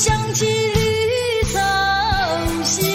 想起绿草香。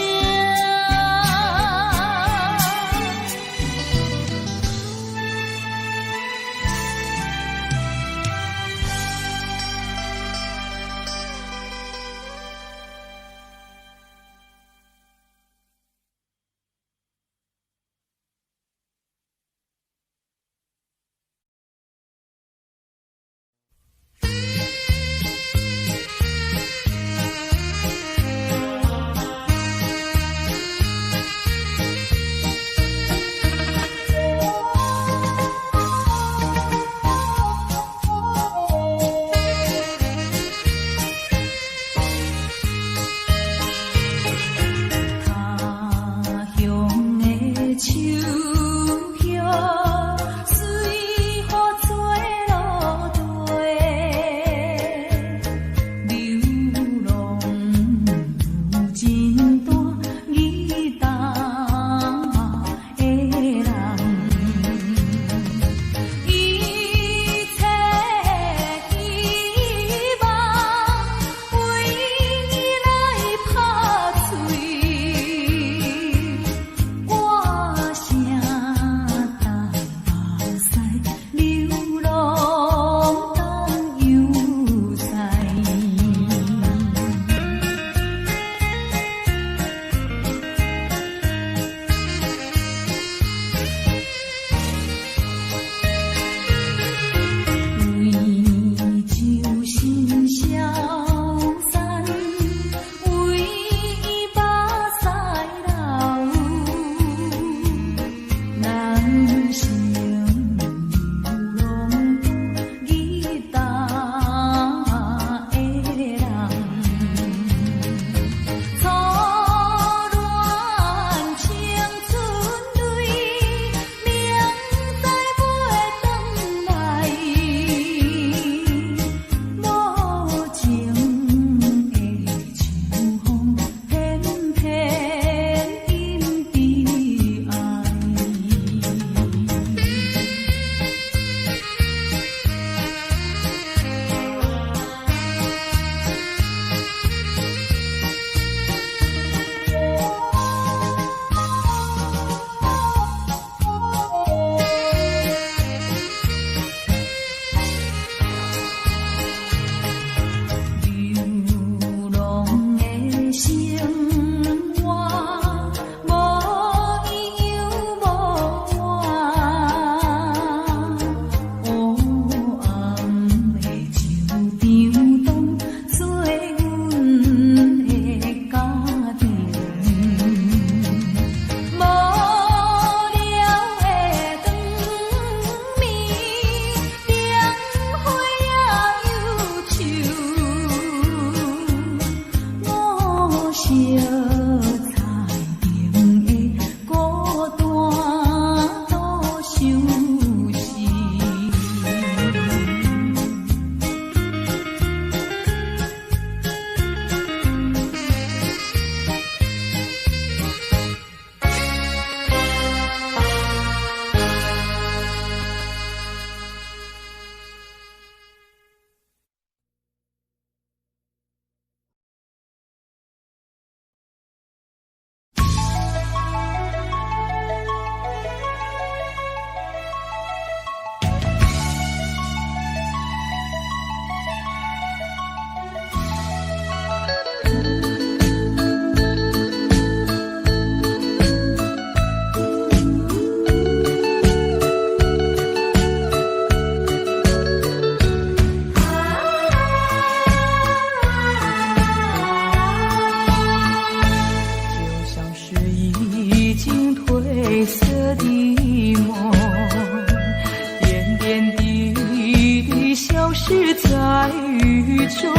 失在雨中，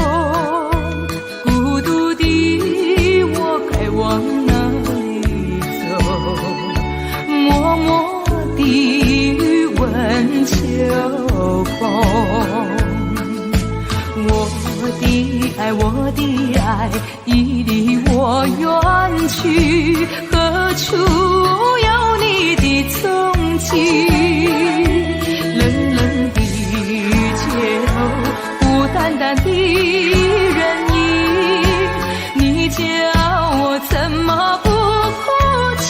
孤独的我该往哪里走？默默地问秋风。我的爱已离我远去，何处有你的踪迹？冷冷的街头，孤单单的人影，你叫我怎么不哭泣？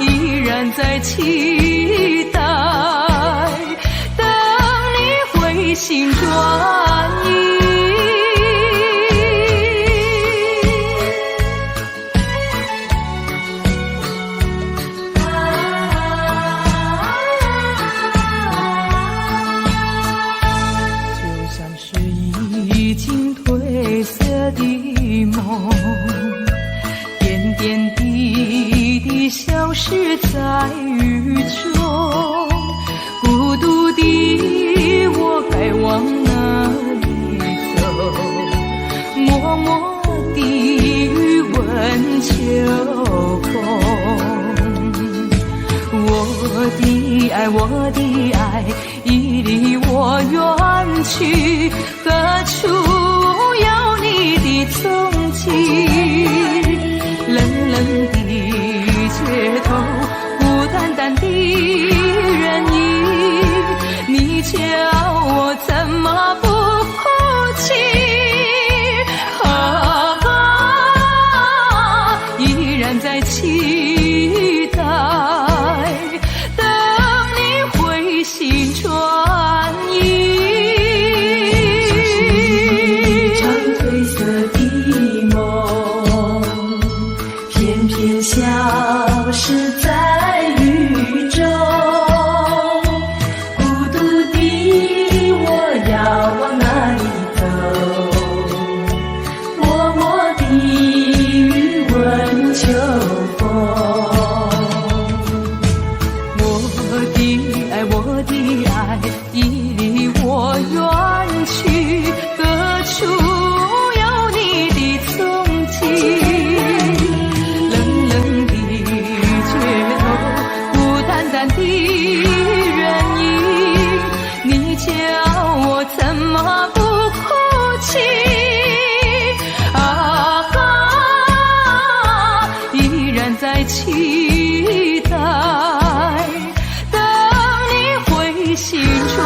依然在期待，心转意。就像是已经褪色的梦，点点滴滴消失在雨中，孤独的我该往哪里走？默默地问秋风。我的爱已离我远去，何处有你的踪迹？冷冷的街头，孤单单的人影，你叫我怎么不哭泣？依然在期待，等你回心转意。一场褪色的梦，偏偏消失在雨中。要往哪里走？默默地问秋风。我的爱已离我远去，何处有你的踪迹？冷冷的街头，孤单单的人影，你叫我怎么不哭泣？依然在期待，等你回心转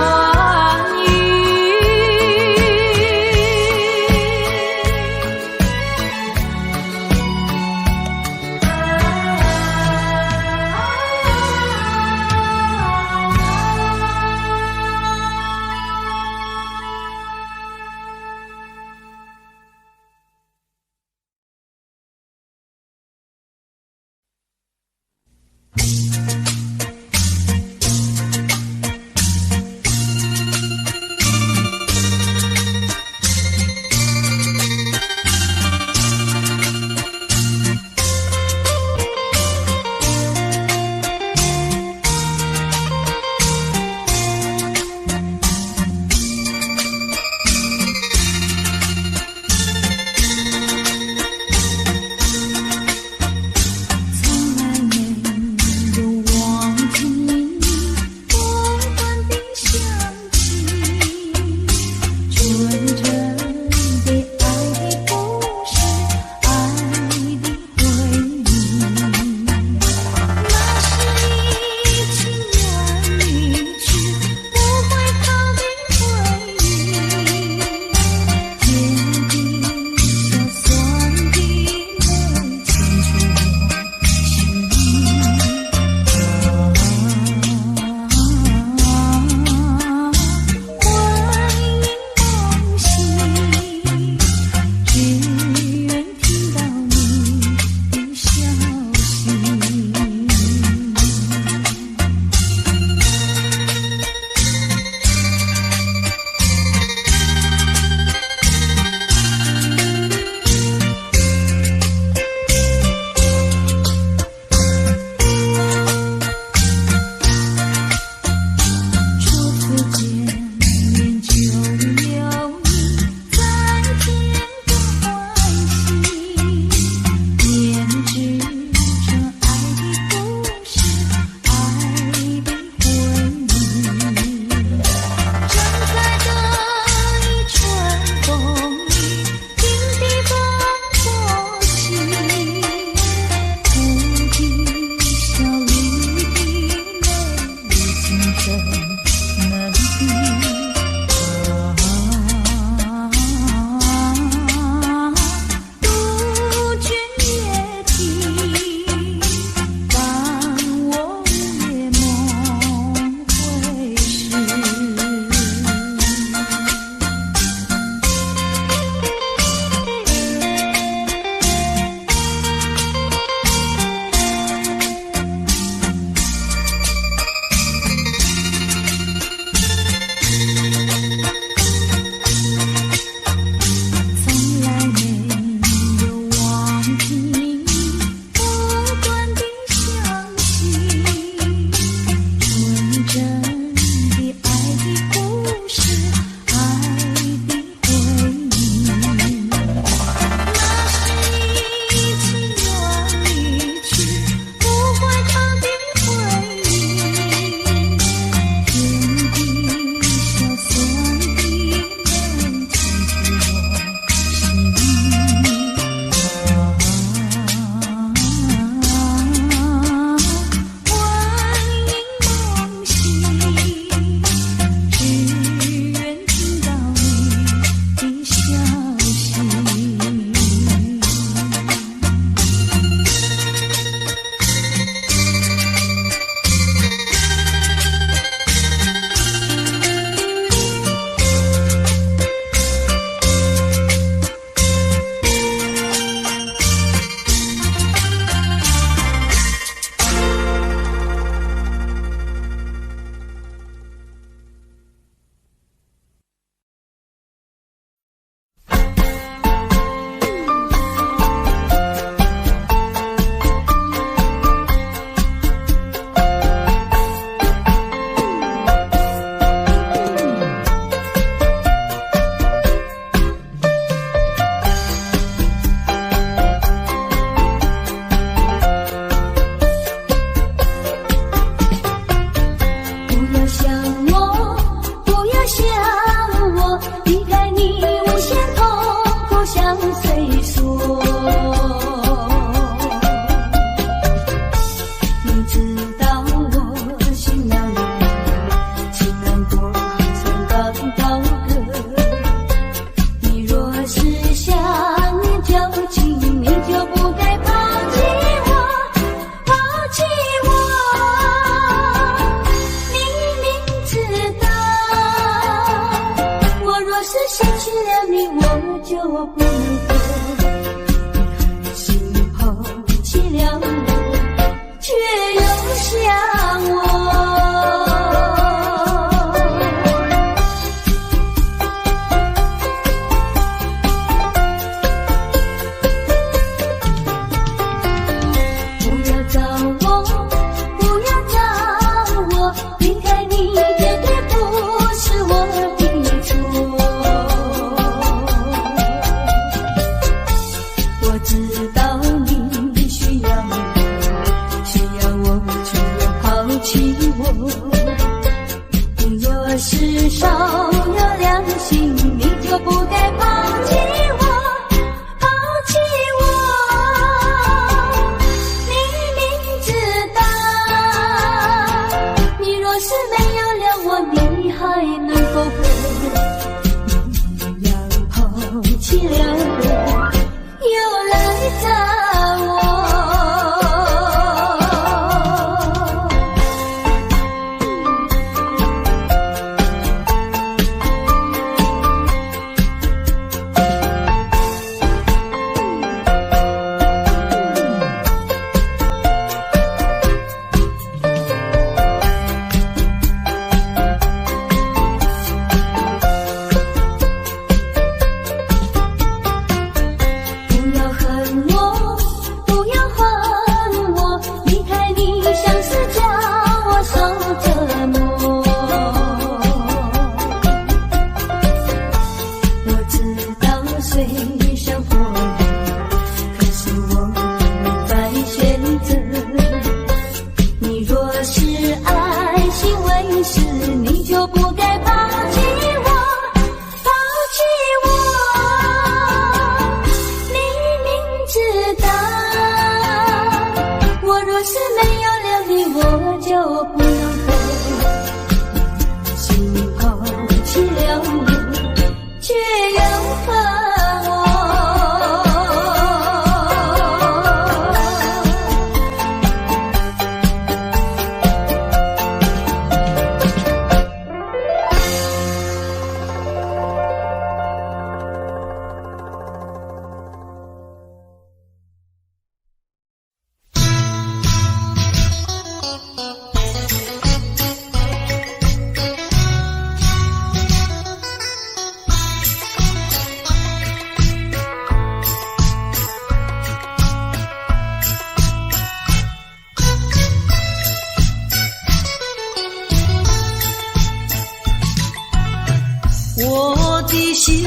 我的心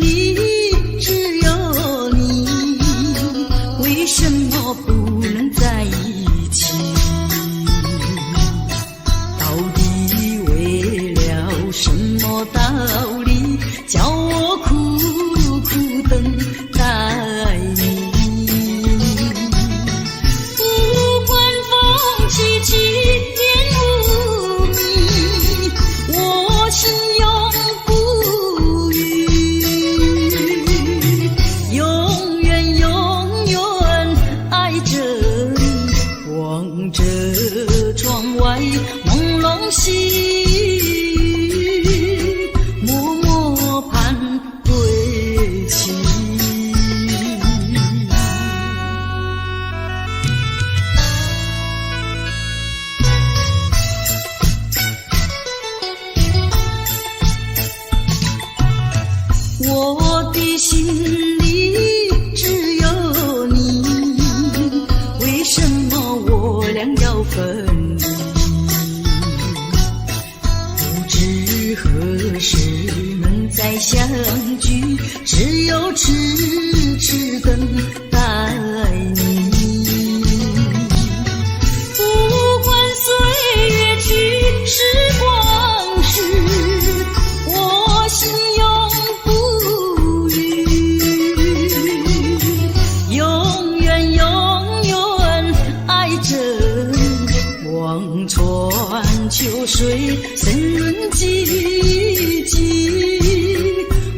里只有你，为什么不能在一起？到底为了什么道理，叫我苦苦等待你？不管风起起点无你，我心永不渝，永远永远爱着你，望着窗外朦胧细雨，默默盼归期。我的心里只有你，为什么我俩要分离？不知何时能再相聚，只有痴痴等待你。不管岁月去时光逝，我心永不渝，永远永远爱着你，望穿秋水深润寂寂，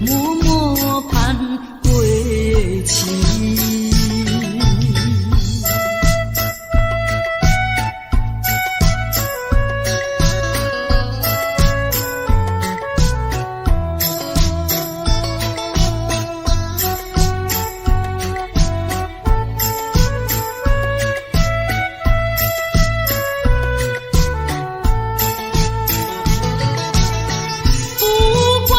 默默盼归期。不管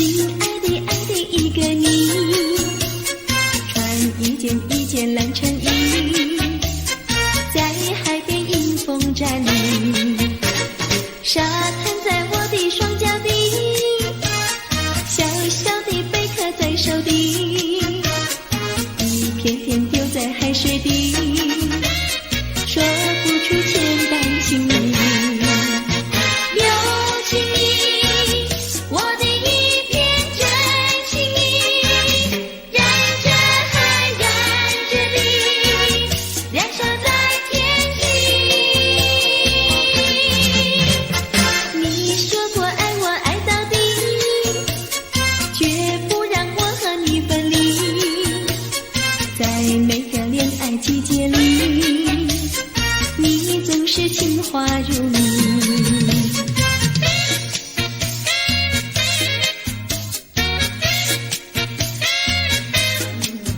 亲爱的爱的一个你，穿一件蓝衬衣，在海边迎风站立，沙滩在我的双脚底，小小的贝壳在手底，一片片丢在海水底，说不出千般情意。季节里，你总是情话如你。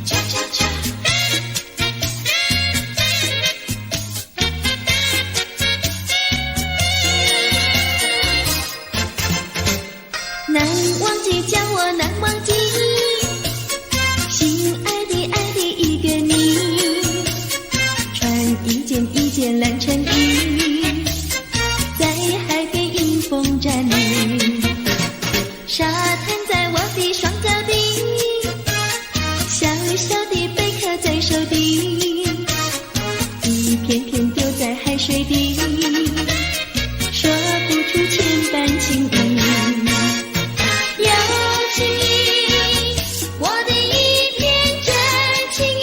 恰恰恰，难忘记，叫我难忘记，心爱的爱的一个你。一件蓝衬衣，在海边迎风站立，沙滩在我的双脚底，小小的贝壳在手底，一片片丢在海水底，说不出千般情意。有情意，我的一片真情意。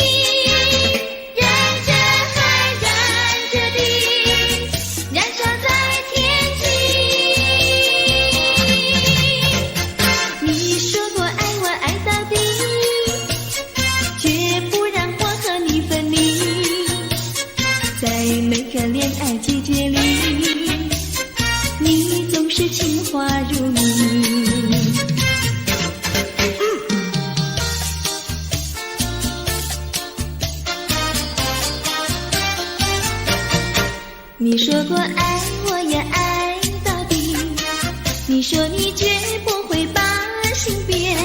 每个恋爱季节里，你总是情话如你。你说过爱我也爱到底，你说你绝不会把心变，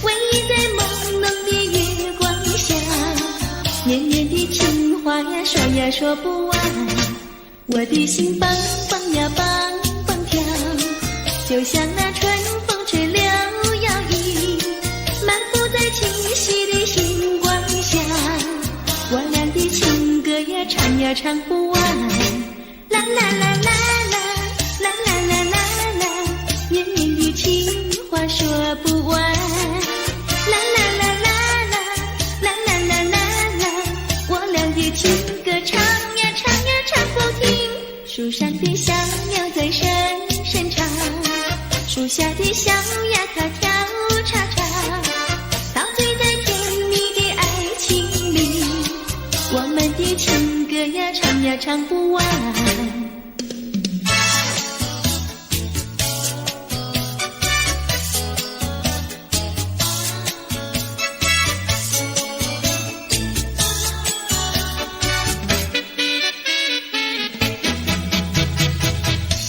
唯一在朦胧的月光下，绵绵的情话呀说呀说不完，我的心蹦蹦呀蹦蹦跳，就像那春风吹柳摇曳，漫步在清晰的星光下，我俩的情歌呀唱呀唱不完，啦啦啦啦啦啦啦啦啦啦，绵绵的情话说不完，啦啦啦啦啦啦啦啦啦啦，我俩的情歌唱呀唱呀唱不停，树上的小鸟在声声唱，树下的小丫它跳叉叉，陶醉在甜蜜的爱情里，我们的情歌呀唱呀唱不完。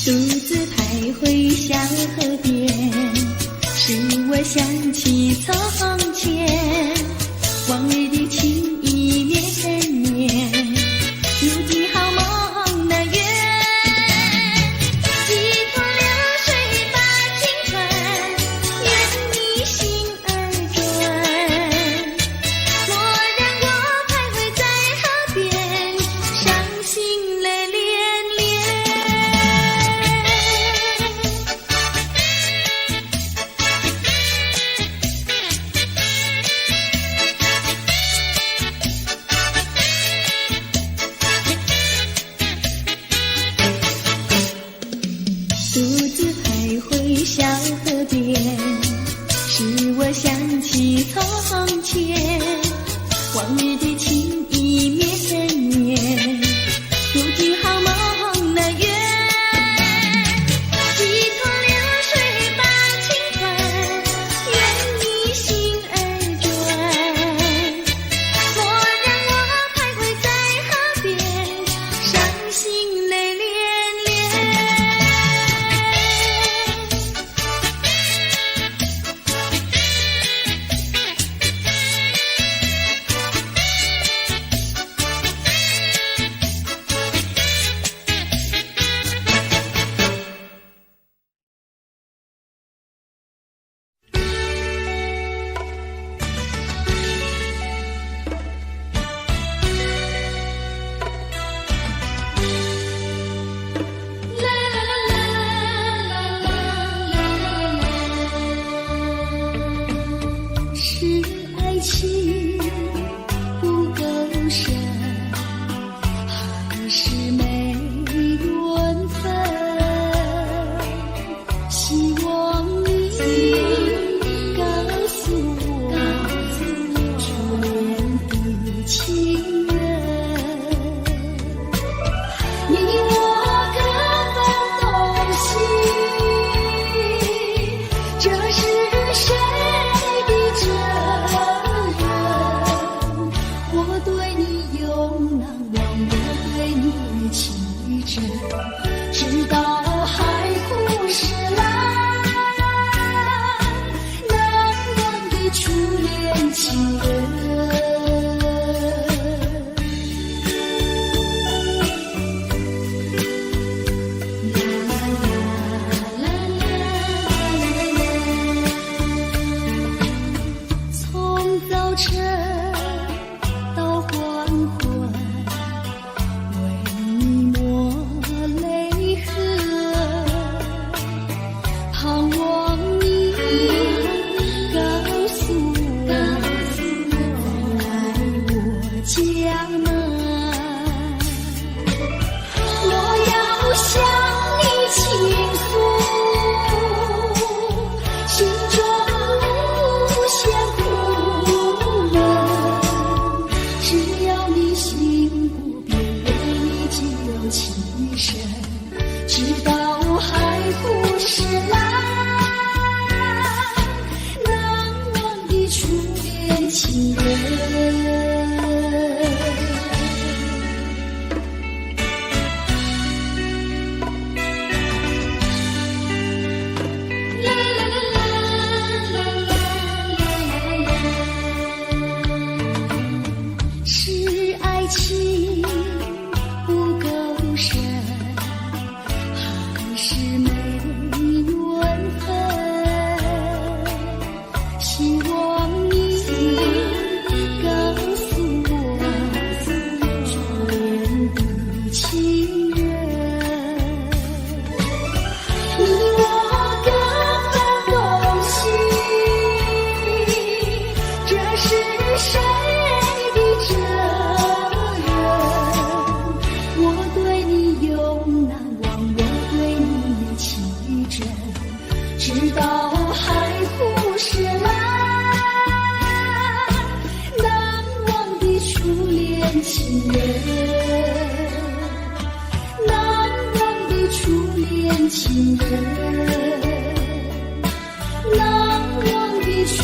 独自徘徊小河边，使我想起从前，往日的情意绵绵，如今好梦难圆，几托流水把情传，愿你心儿转，莫让我徘徊在河边，伤心泪涟涟。独自徘徊小河边，使我想起从前，往日的情意绵绵，如今好梦难圆，几托流水把情传，愿你心儿转，莫让我徘徊在河边，伤心泪涟涟。情人，难忘的初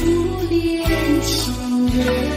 恋情人。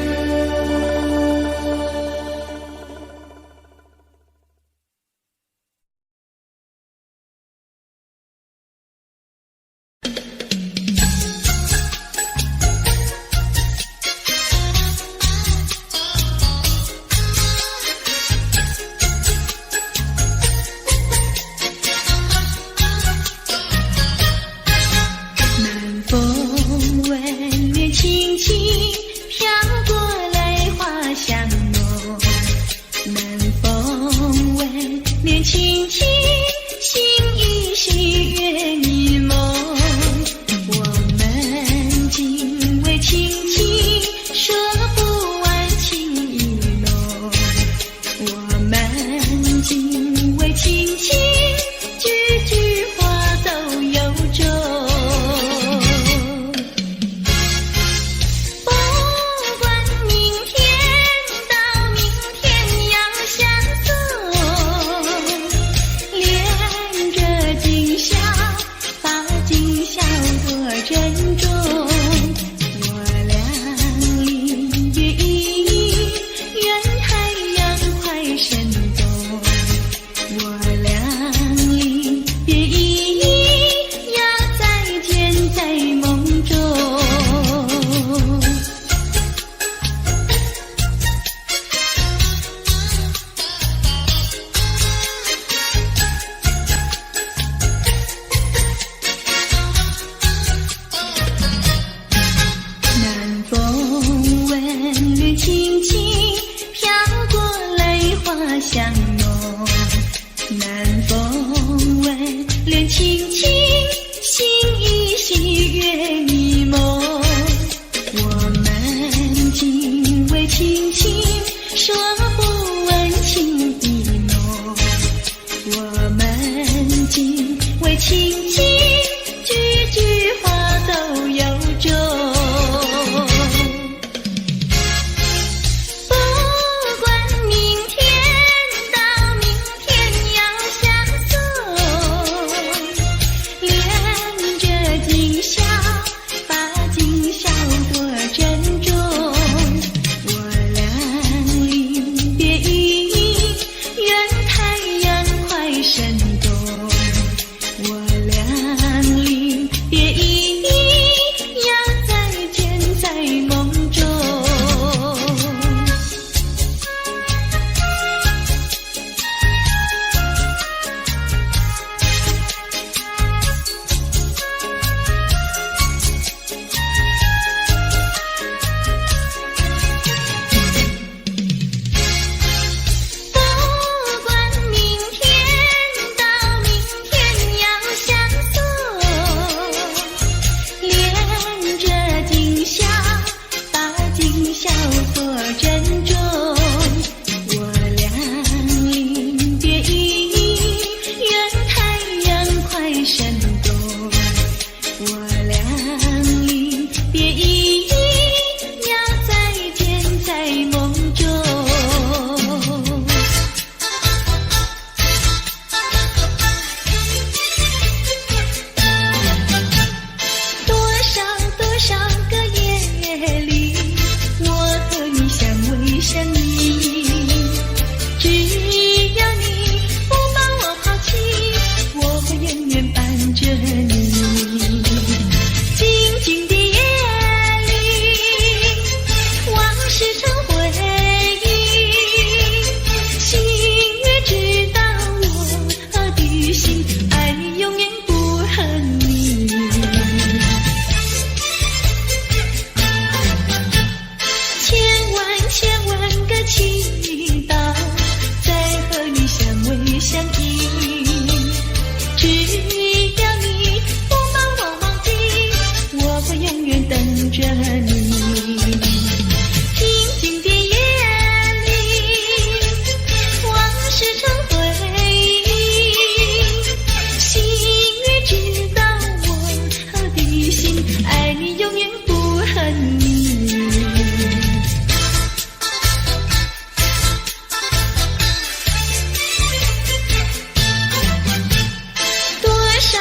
多少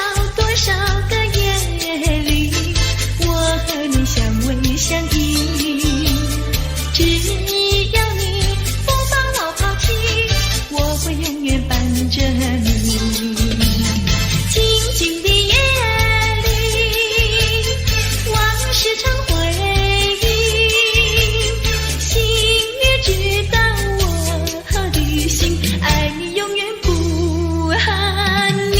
相依。只要你不把我抛弃，我会永远伴着你。静静的夜里，往事常回忆，心也知道我的心爱你永远不喊你。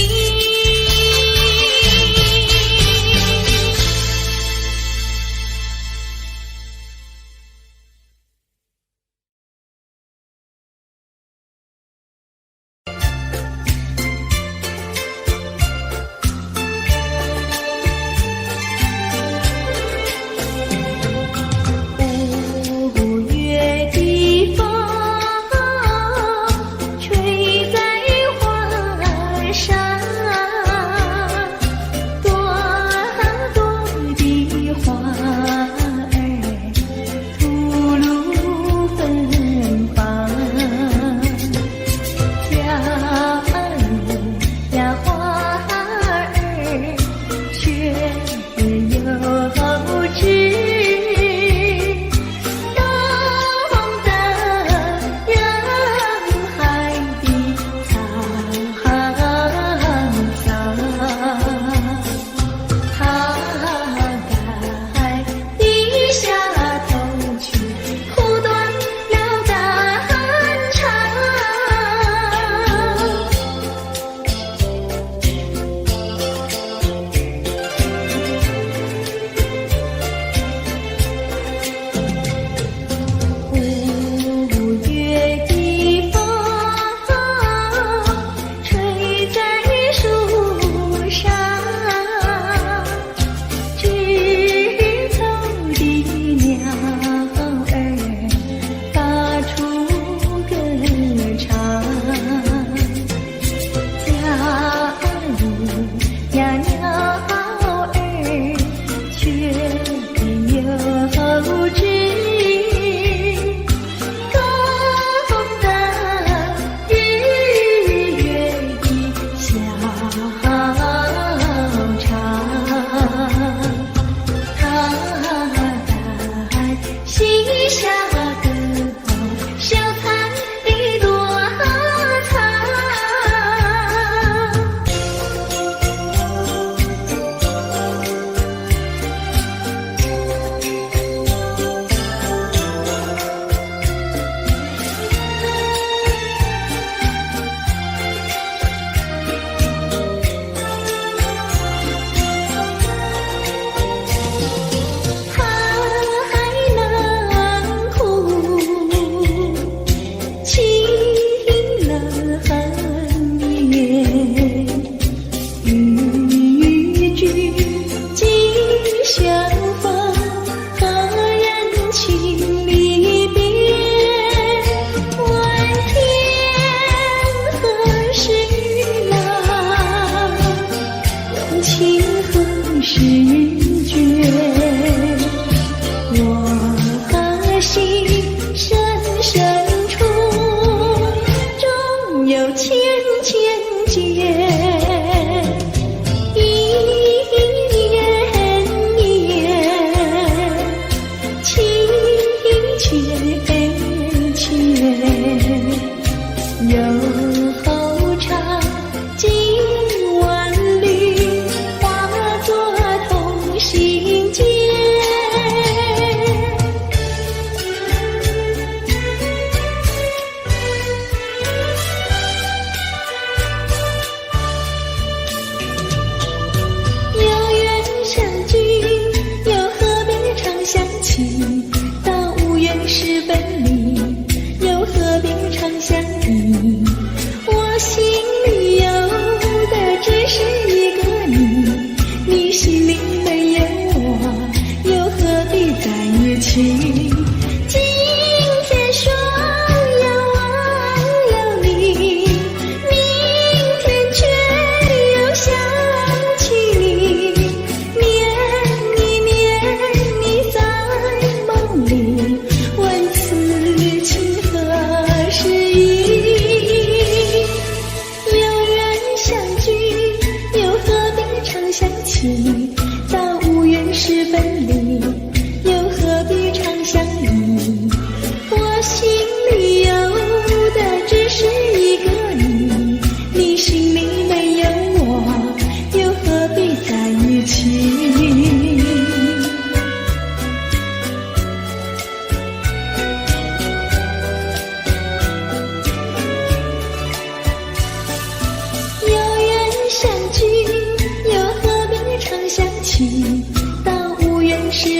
到无缘时分离，又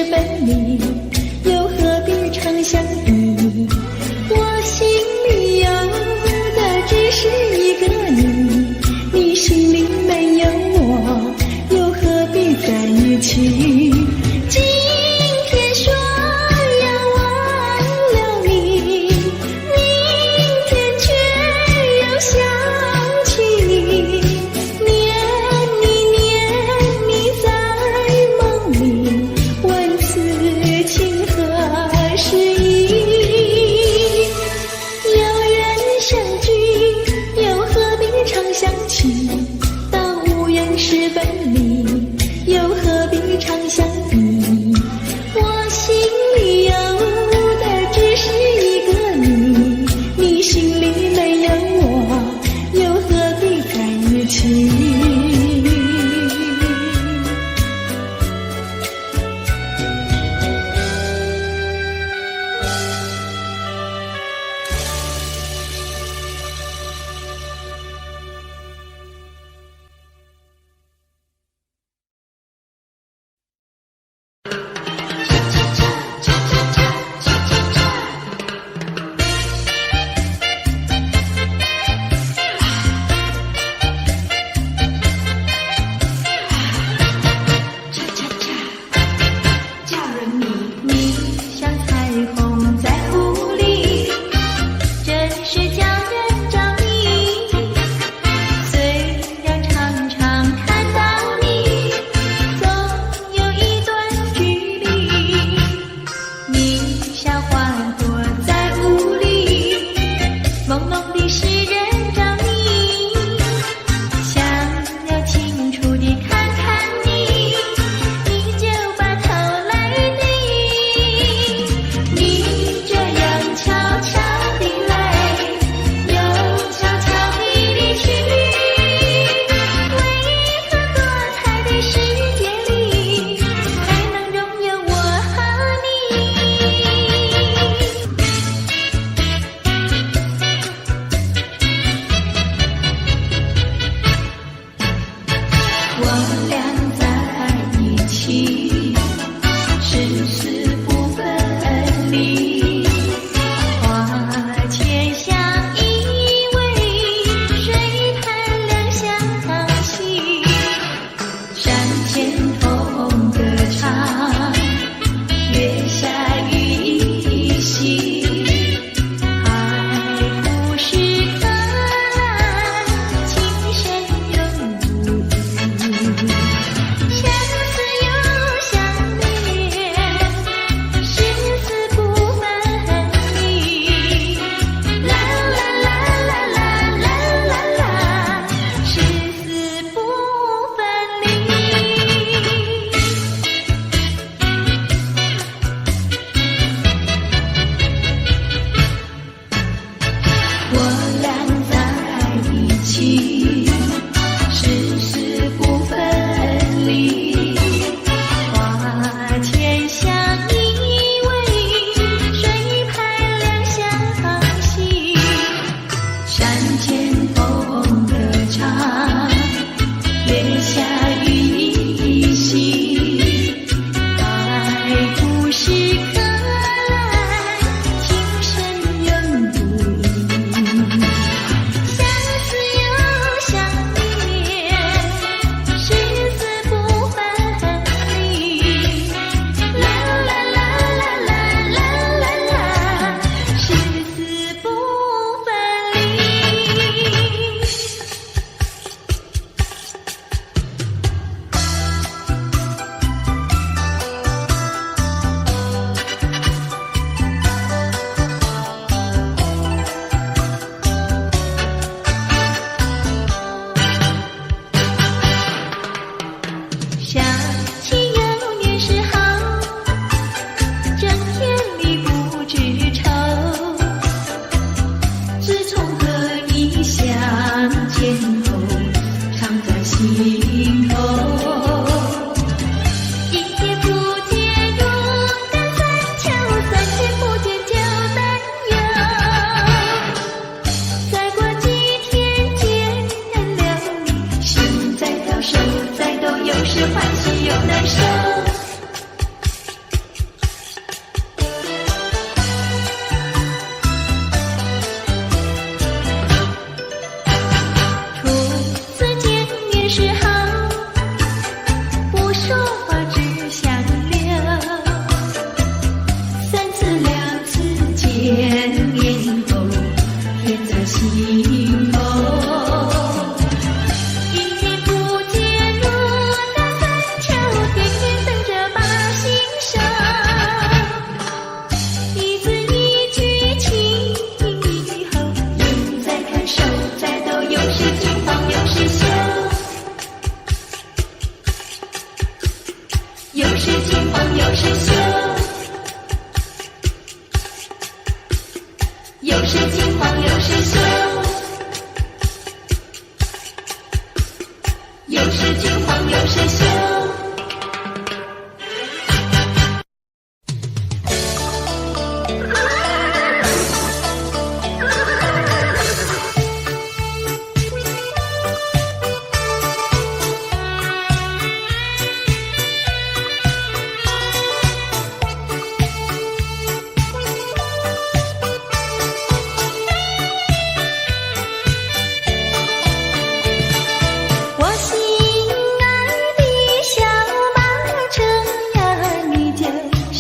分离，又何必常相依？我心里有的只是一个你，你心里没有我，又何必在一起？今天说要忘了你，明天却又想起你，念你在梦里，问自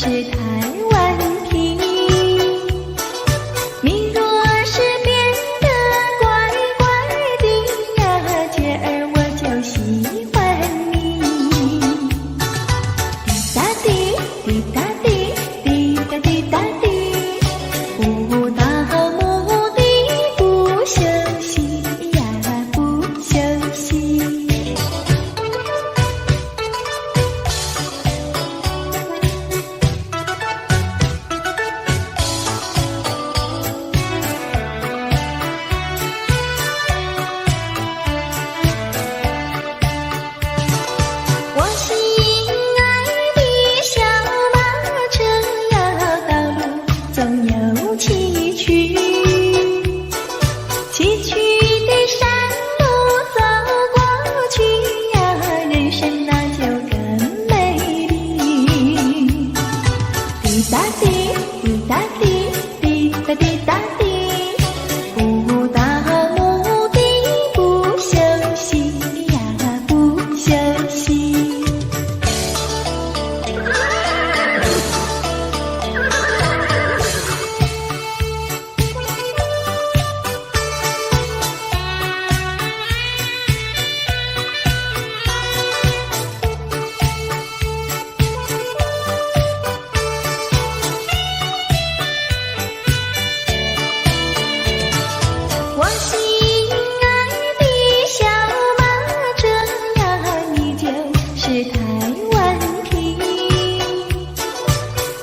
是太顽皮。你若是变得乖乖的呀，姐儿我就喜欢你。滴答滴，滴答滴，滴答滴答滴，不到目的不休息呀，不休息。我心爱的小马车呀，道路总有崎岖，崎岖的山路走过去呀，人生那就更美丽。滴答滴，滴答滴，滴答滴答滴，不到目的不休息呀，不休息。我心爱的小马车呀，你就是太顽皮。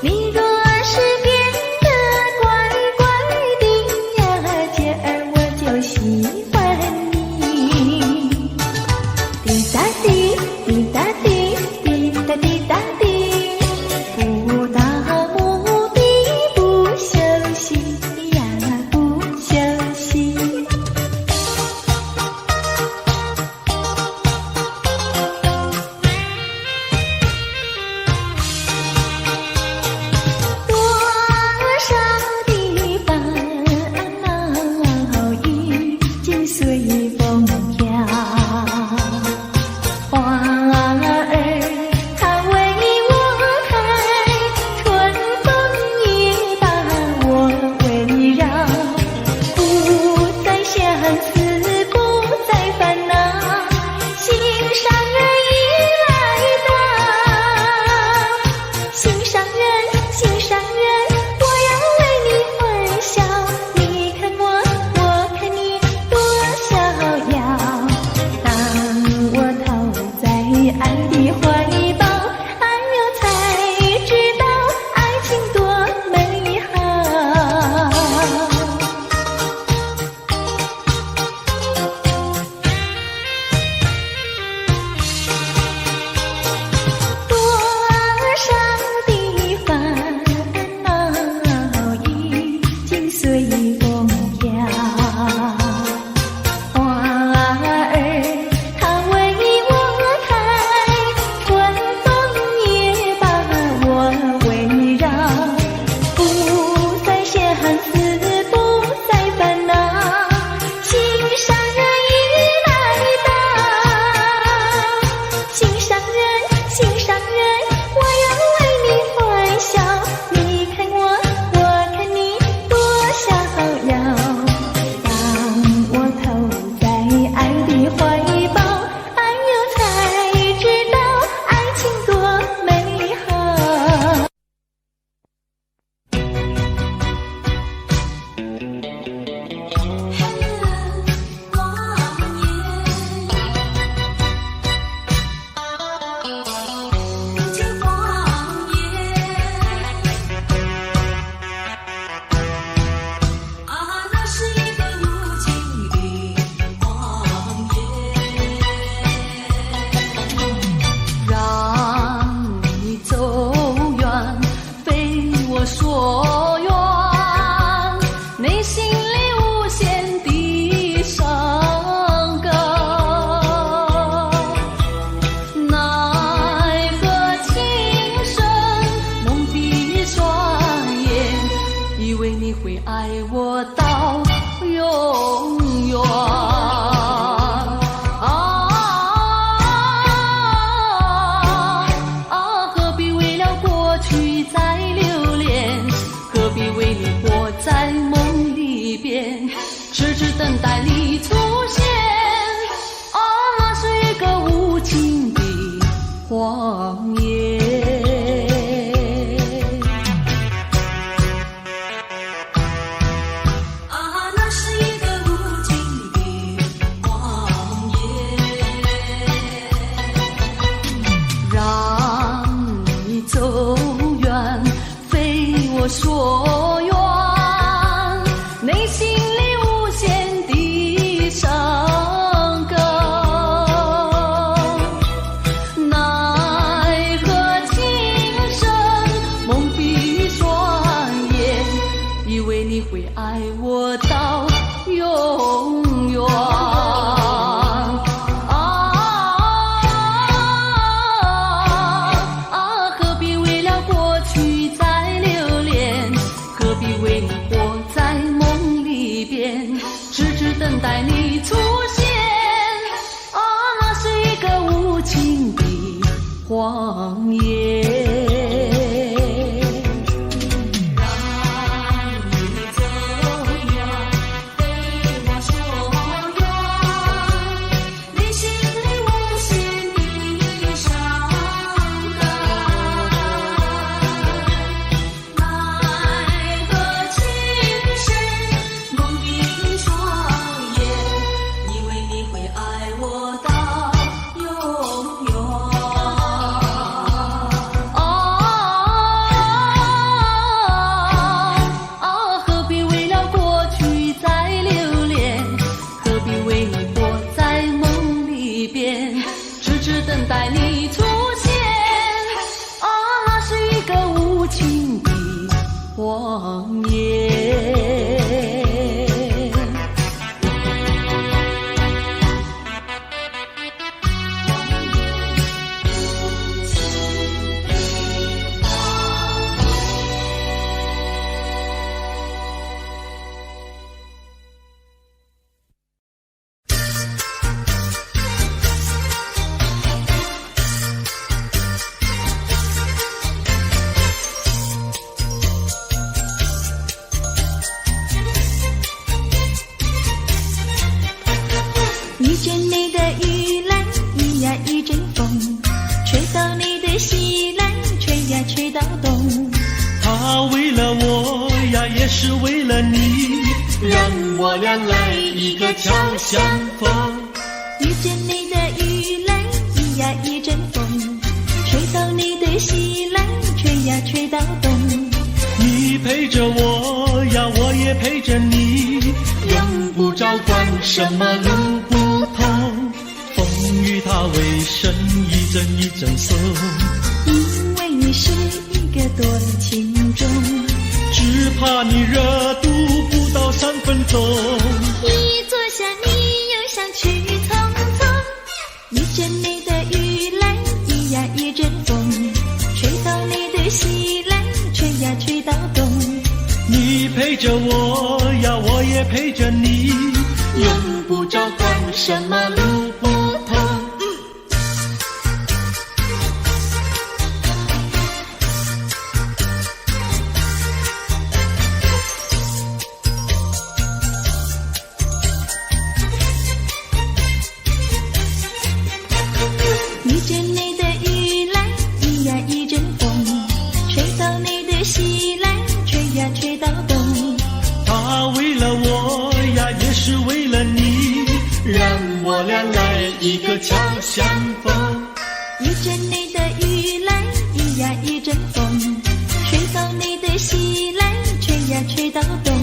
你若是变得乖乖的呀，姐儿我就喜欢你。滴答滴，滴答滴，滴答滴答滴，不到目的不休息呀，不休息。多少的烦恼已经随风飘，花儿它为我开，春风也把我围绕，不再相思，不再烦恼，心上人已来到，心上人，心上人，我要为你欢笑。你看我，我看你，多逍遥。当我投在爱的怀抱，哎呦才知道爱情多美好。多少的烦恼已经随风飘，花儿它为我开，春风也把我围绕，不再相思，不再烦恼，心上人已来到，心上人，心上人，我要为你欢笑。你看我，我看你，多逍遥。当我投在爱的怀抱，哎呦才知道爱情多美好。那是一个无尽的荒野，让你走远，非我所愿，内心里无限的伤感。奈何情深蒙蔽双眼，以为你会爱我到永远。何必为了过去再我所愿，内心里无限的伤感，奈何情深蒙蔽双眼，以为你会爱我到永远。等待你出现，啊，那是一个无情的谎言。让你走远，非我所愿，内心里无限的伤感，奈何情深蒙蔽双等待你出现，啊，那是一个无情的谎言。遇见你的雨来，一呀一阵风，吹到你的西来，吹呀吹到东。他为了我呀，也是为了你，让我俩来一个巧相逢。遇见你的雨来，一呀一阵风，吹到你的西来，吹呀吹到东。你陪着我呀，我也陪着你，用不着管什么路不同，风雨它为生一阵一阵送，因为你是一个多情种，只怕你热度不到3分钟。一坐下你又想去匆匆，遇见你的雨来，一呀一阵风，吹到你的西来，吹呀吹到东。你陪着我呀，我也陪着你，用不着管什么路不同。遇见你的雨来，一呀一阵风，吹到你的西来，吹呀吹到东。他为了我呀，也是为了你，让我俩来一个巧相逢。遇见你的雨来，一呀一阵风，吹到你的西来，吹呀吹到东。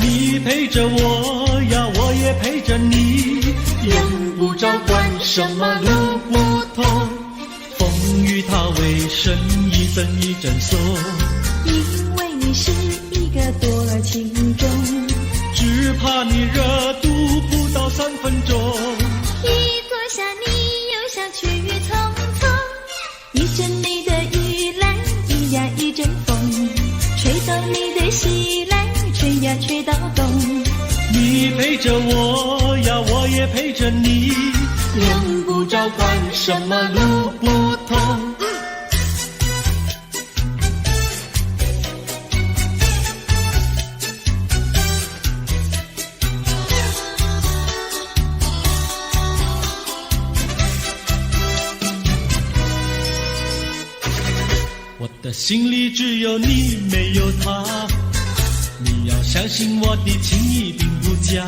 你陪着我呀，我也陪着你，用不着管什么路不同，风雨它为生一阵一阵送，因为你是一个多情种，只怕你热度不到3分钟。一坐下你又想去匆匆，遇见你的雨来，一呀一阵风，吹到你的西来，吹呀吹到东。你陪着我呀，我也陪着你，用不着管什么路不同。我的心里只有你，没有他。你要相信我的情一定不假，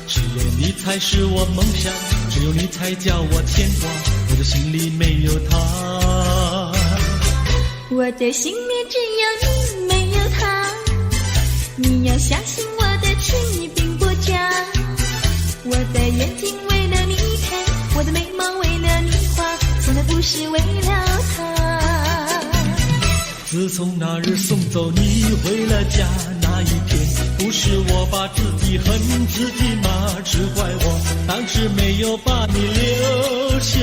只有你才是我梦想，只有你才叫我牵挂，我的心里没有他。我的心里只有你，没有他。你要相信我的情意并不假。我的眼睛为了你开，我的眉毛为了你画，从来不是为了他。自从那日送走你回了家那一天，不是我把自己恨自己吗？只怪我当时没有把你留下，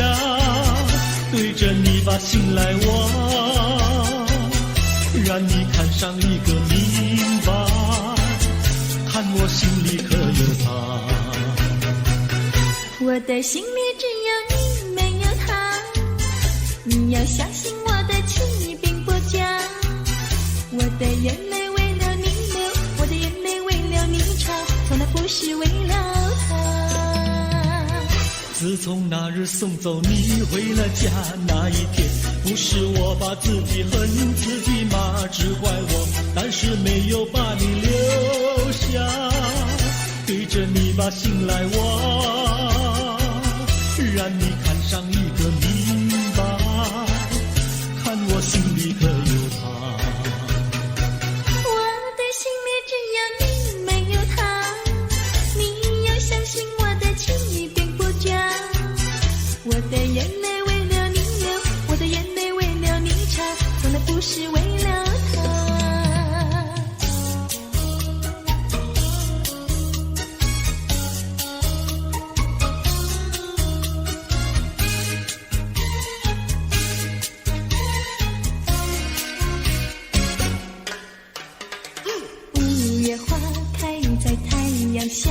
对着你把心来挖，让你看上一个明白，看我心里可有他。我的心里只有你，没有他。你要相信我的情意并不假。我的眼泪为了你流，我的眼泪为了你潮，从来不是为了他。自从那日送走你回了家那一天，不是我把自己恨自己吗？只怪我当时没有把你留下，对着你把心来挖，让你看上一个明白，看我心里可有他。我的心里只有你，没有他。你要相信我的情意并不假。我的眼泪为了你流，我的眼泪为了你潮，从来不是为了他。五月花开在太阳下，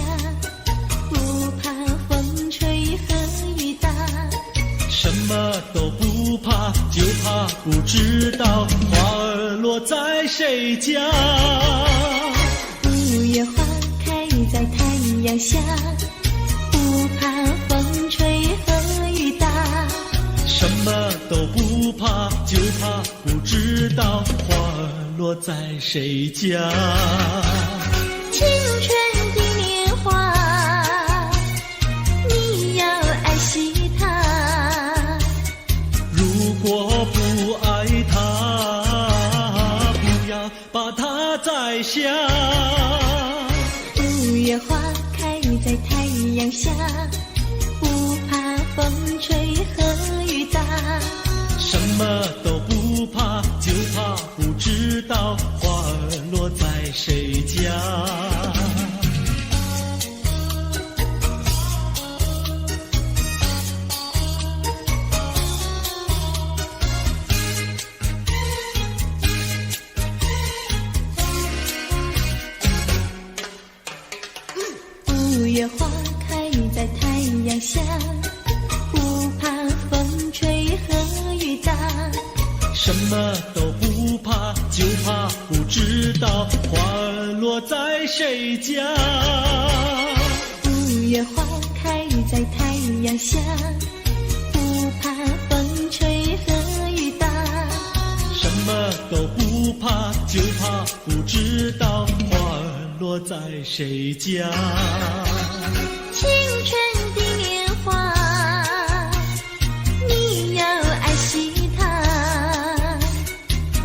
不怕风吹和雨打。什么都不怕，就怕不知道花儿落在谁家。五月花开在太阳下，不怕风吹和雨打。什么都不怕，就怕不知道花儿落在谁家。青春的年华，你要爱惜它。如果不爱它，不要把它摘下。五月花开在太阳下，不怕风吹和雨打。什么都不怕，就怕不知道花儿落在谁家。五月花开在太阳下，不怕风吹和雨打。什么都不怕，就怕不知道花儿落在谁家。五月花开在太阳下，不怕风吹和雨打。什么都不怕，就怕不知道花儿落在谁家。青春的年华，你要爱惜它。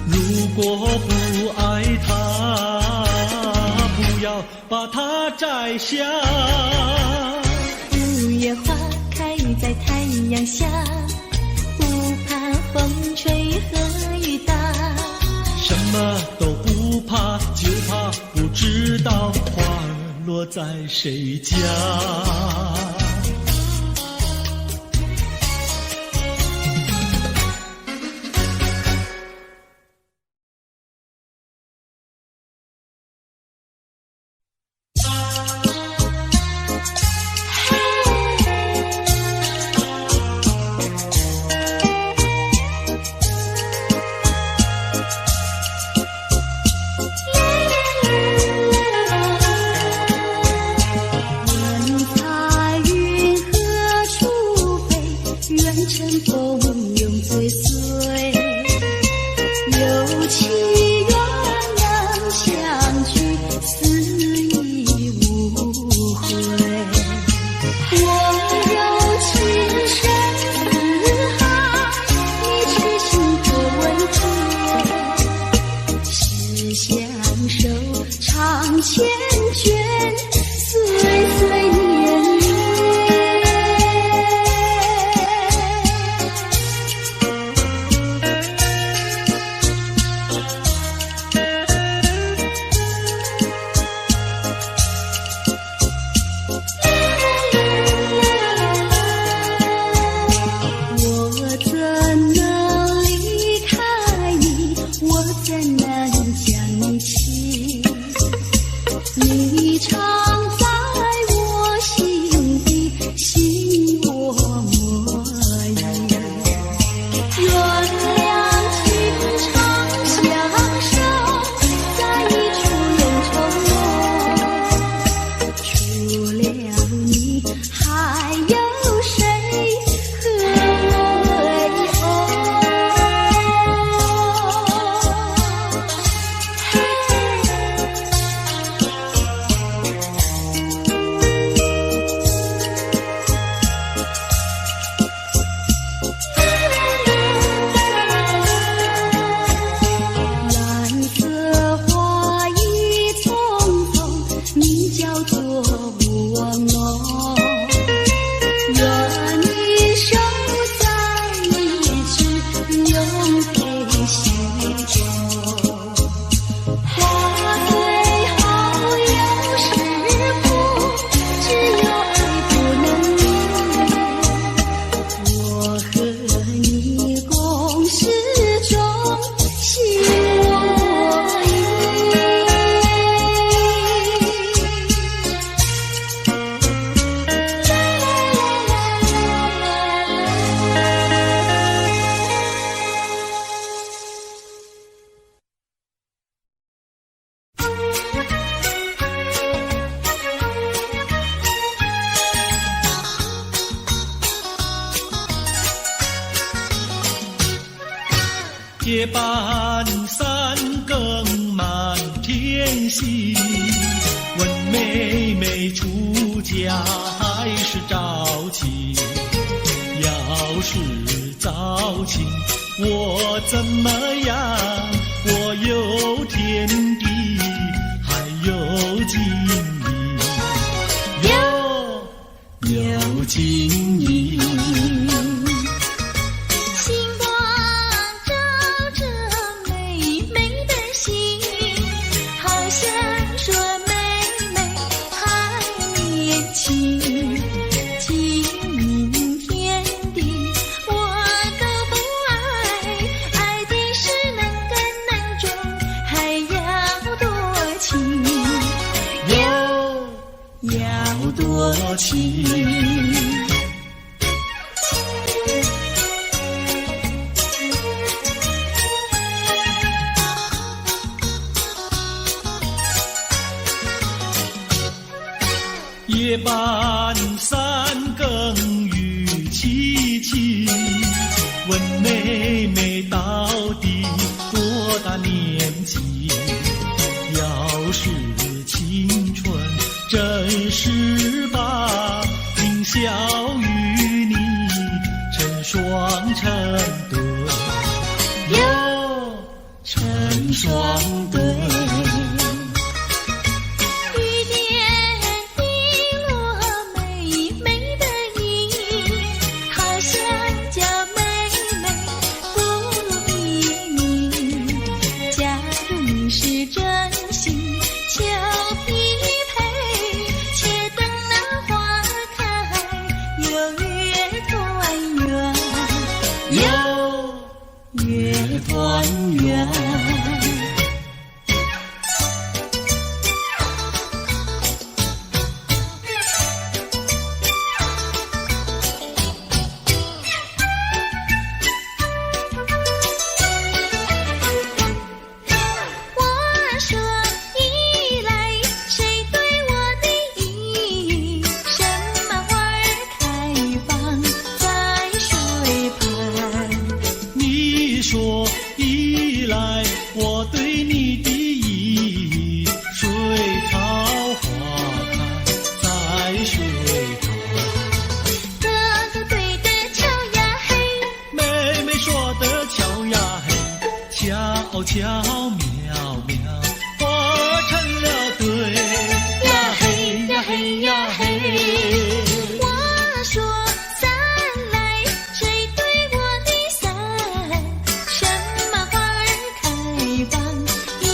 如果不爱它，不要把它摘下。五月花开在太阳下，不怕风吹和雨打。什么都不怕，就怕不知道花儿落在谁家。怎能想起？你常在我心底，心我默语。原谅情长相守，在一处永重逢。除了你，还有谁和为偶？蓝色花意匆匆，你叫做我梦。愿你守在一直，永陪心中。花最好有时苦，只有爱不能灭。我和你共是种心我意。夜半三更满天星，问妹妹出嫁还是早亲？要是早亲，我怎么样？我有天地，还有金银，有金银。星光照着妹妹的心，好像说妹妹还年轻。金银天地我都不爱，爱的是能根难种，还要多情，要多情。夜半三更雨凄凄，问妹妹到底多大年纪？要是青春真是把，今宵与你成双成对，成双对。月团圆。话说一来，谁对我的意？什么花儿开放在水畔？你说一来，我对你的意，水草花开在水旁。哥哥对的巧呀嘿，妹妹说的巧呀嘿，巧巧妙妙，花成了对呀嘿呀嘿呀嘿。话说伞来，谁对我的伞？什么花儿开放夜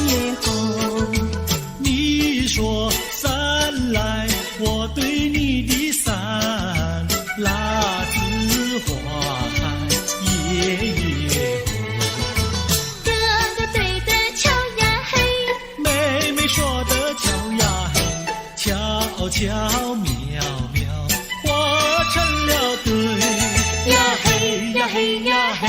夜红？你说伞来，我对你的伞，蜡枝花开夜夜红。哥巧妙妙化成了对呀嘿呀嘿呀嘿。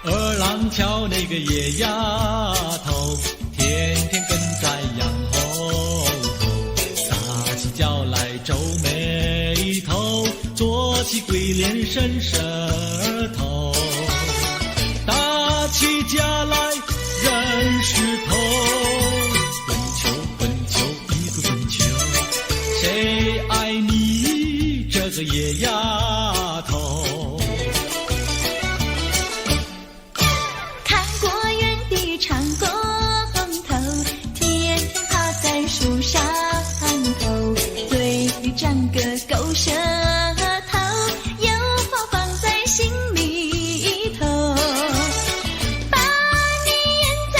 二郎桥那个野丫头，天天跟在羊后头，撒起娇来皱眉头，做起鬼脸伸舌头，打起架来扔石头，滚球滚球一个滚球，谁爱你这个野丫头？看过园的长工头，天天趴在树上头，嘴里长个狗舌头，有话放在心里头，把你咽在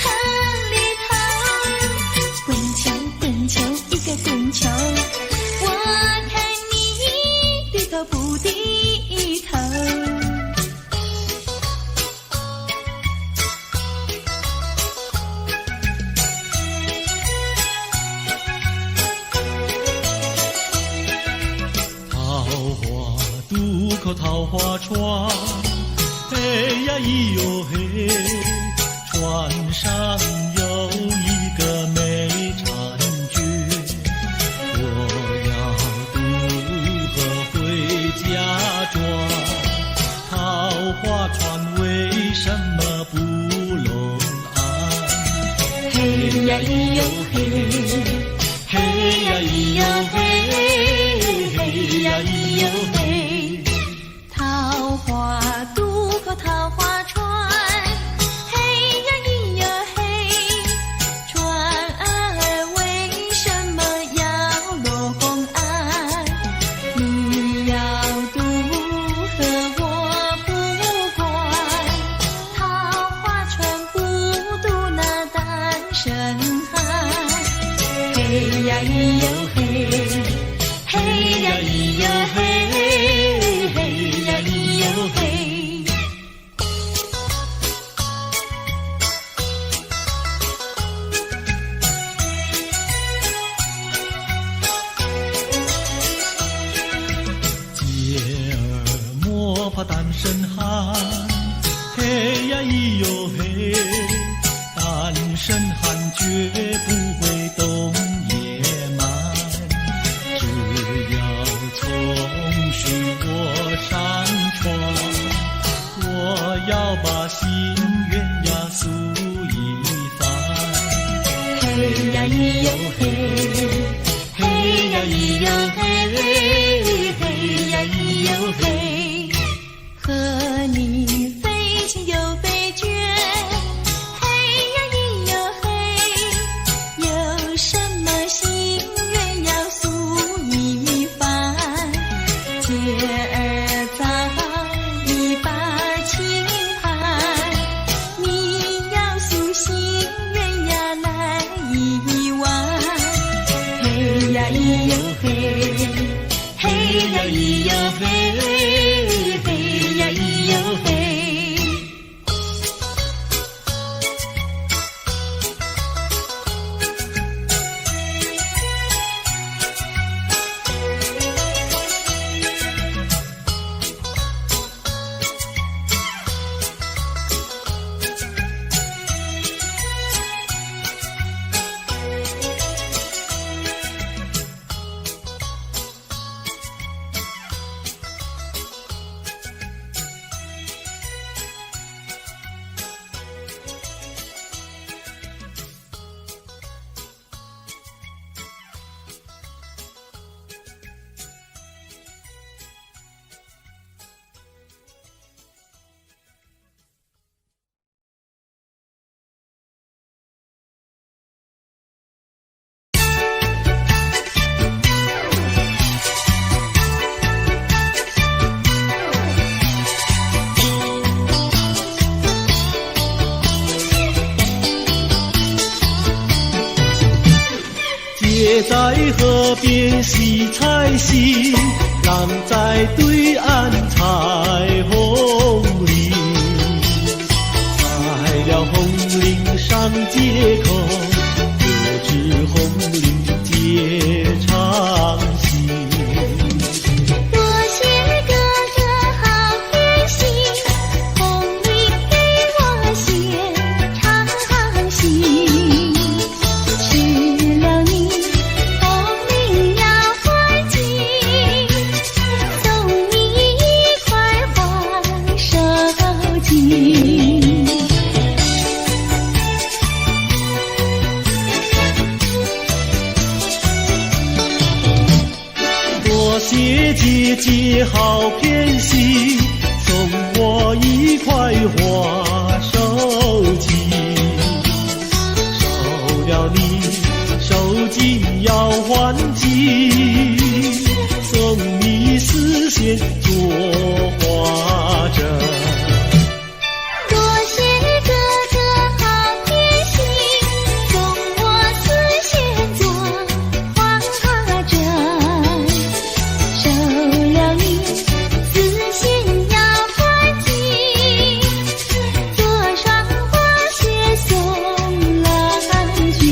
汤里头，滚球滚球一个滚球，我看你低头不低头。渡口桃花船，嘿呀咿哟嘿，船上有一个美婵娟，我要渡河回家庄，桃花船为什么不拢岸？嘿呀咿哟嘿，嘿呀咿哟嘿，嘿呀咿哟嘿，桃花渡过桃花船，嘿呀咿哟嘿，船儿为什么要落红岸？你要渡河我不管，桃花船不渡那单身汉。嘿呀咿哟嘿，嘿呀咿哟嘿，嘿呀咿哟嘿。姐儿莫怕单身汉，嘿呀咿哟嘿，单身汉绝不会动野蛮，只要从许我上床，我要把心愿呀诉一番。嘿呀咿哟嘿，嘿呀咿哟嘿，嘿呀咿哟嘿，和你非亲又非眷，嘿呀咿哟嘿，有什么心愿要诉一番？姐儿在一把琴盘，你要诉心愿呀来一碗。嘿呀咿哟嘿，嘿呀咿哟嘿，嘿呀咿哟嘿。姐在河边洗菜洗，让在对岸彩虹里，彩了红岭上街口，歌至红岭结长行。多谢哥哥好偏心，红领给我写长行。吃了你红领要还清，送你一块黄手巾。多谢姐姐好偏心，送我一块花手巾。收了你手巾要还紧，送你丝线做花针。多谢哥哥好偏心，送我丝线做花针。收了你丝线要还紧，做双花鞋送郎君。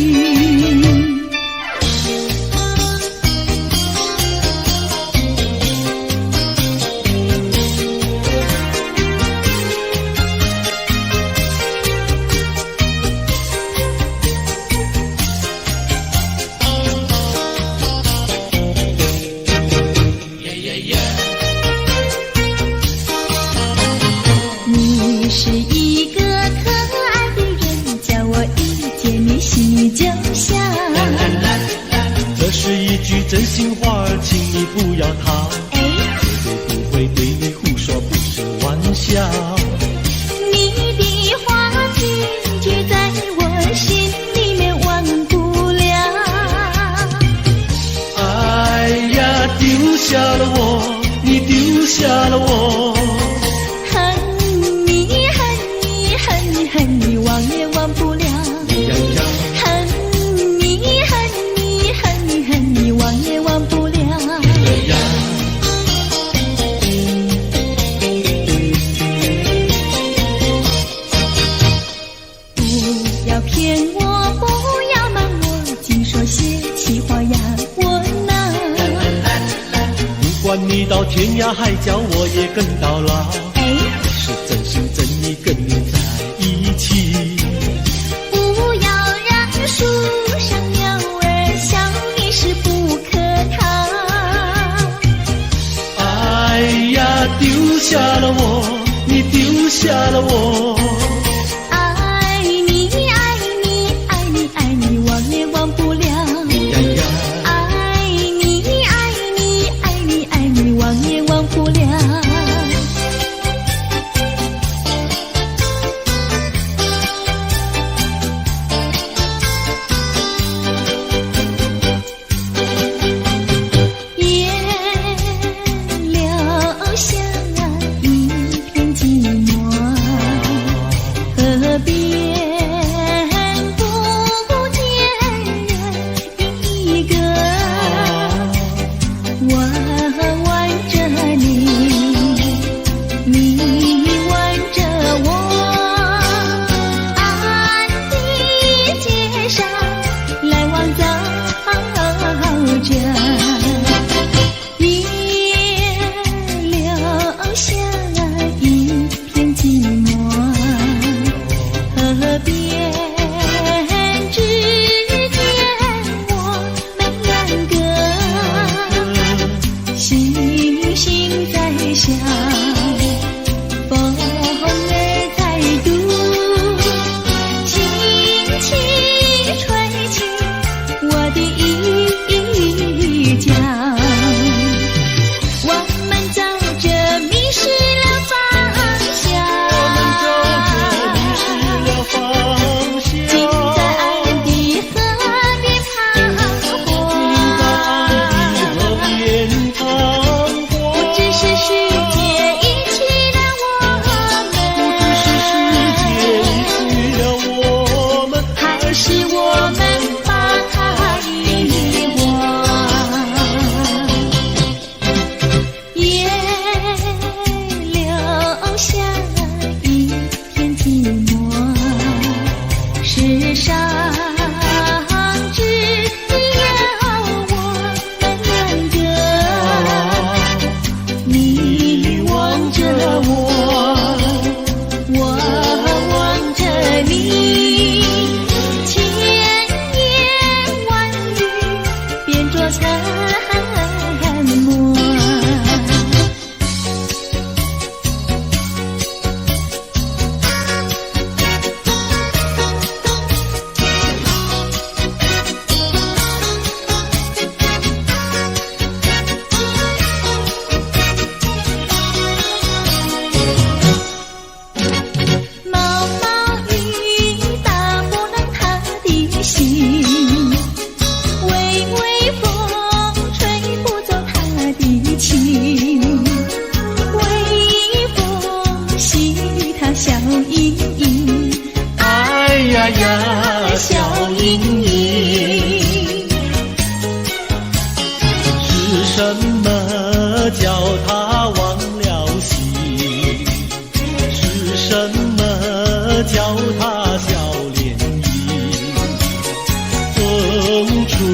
你是一个可爱的人，叫我一见面心就笑。这是一句真心话，请你不要逃，哎，绝对不会对你胡说，不是玩笑。你的话句句在我心里面忘不了。哎呀，丢下了我，你丢下了我。恨你恨你恨你恨你忘也忘不了。恨你恨你恨你恨你忘也忘不了。不要骗我，不要瞒我，净说些气话呀我恼。不管你到天涯海角，我也跟到老。哎，是真心真意跟你在一起。不要让树上鸟儿笑你是不可逃。哎呀，丢下了我，你丢下了我。爱你爱你爱你爱你忘也忘不了。爱你爱你爱你爱你忘也忘不了。也留下一片寂寞。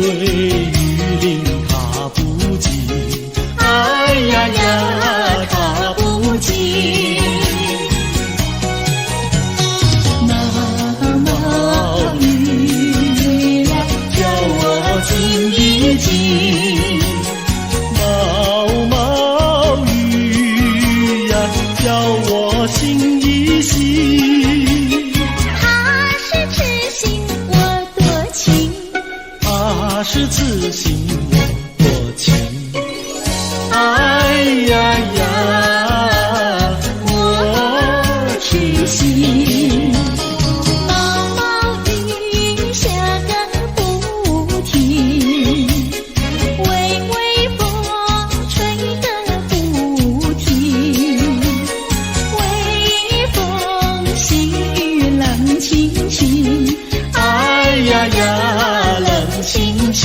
雨淋它不尽，哎呀呀，它不尽。毛毛雨呀，叫我静一静。毛毛雨呀，叫我醒一醒。他是痴心我多情，他是痴心我多情。哎呀呀，我痴心。毛毛雨下个不停，微微风吹个不停，微风细雨冷清清，哎呀呀，冷清清。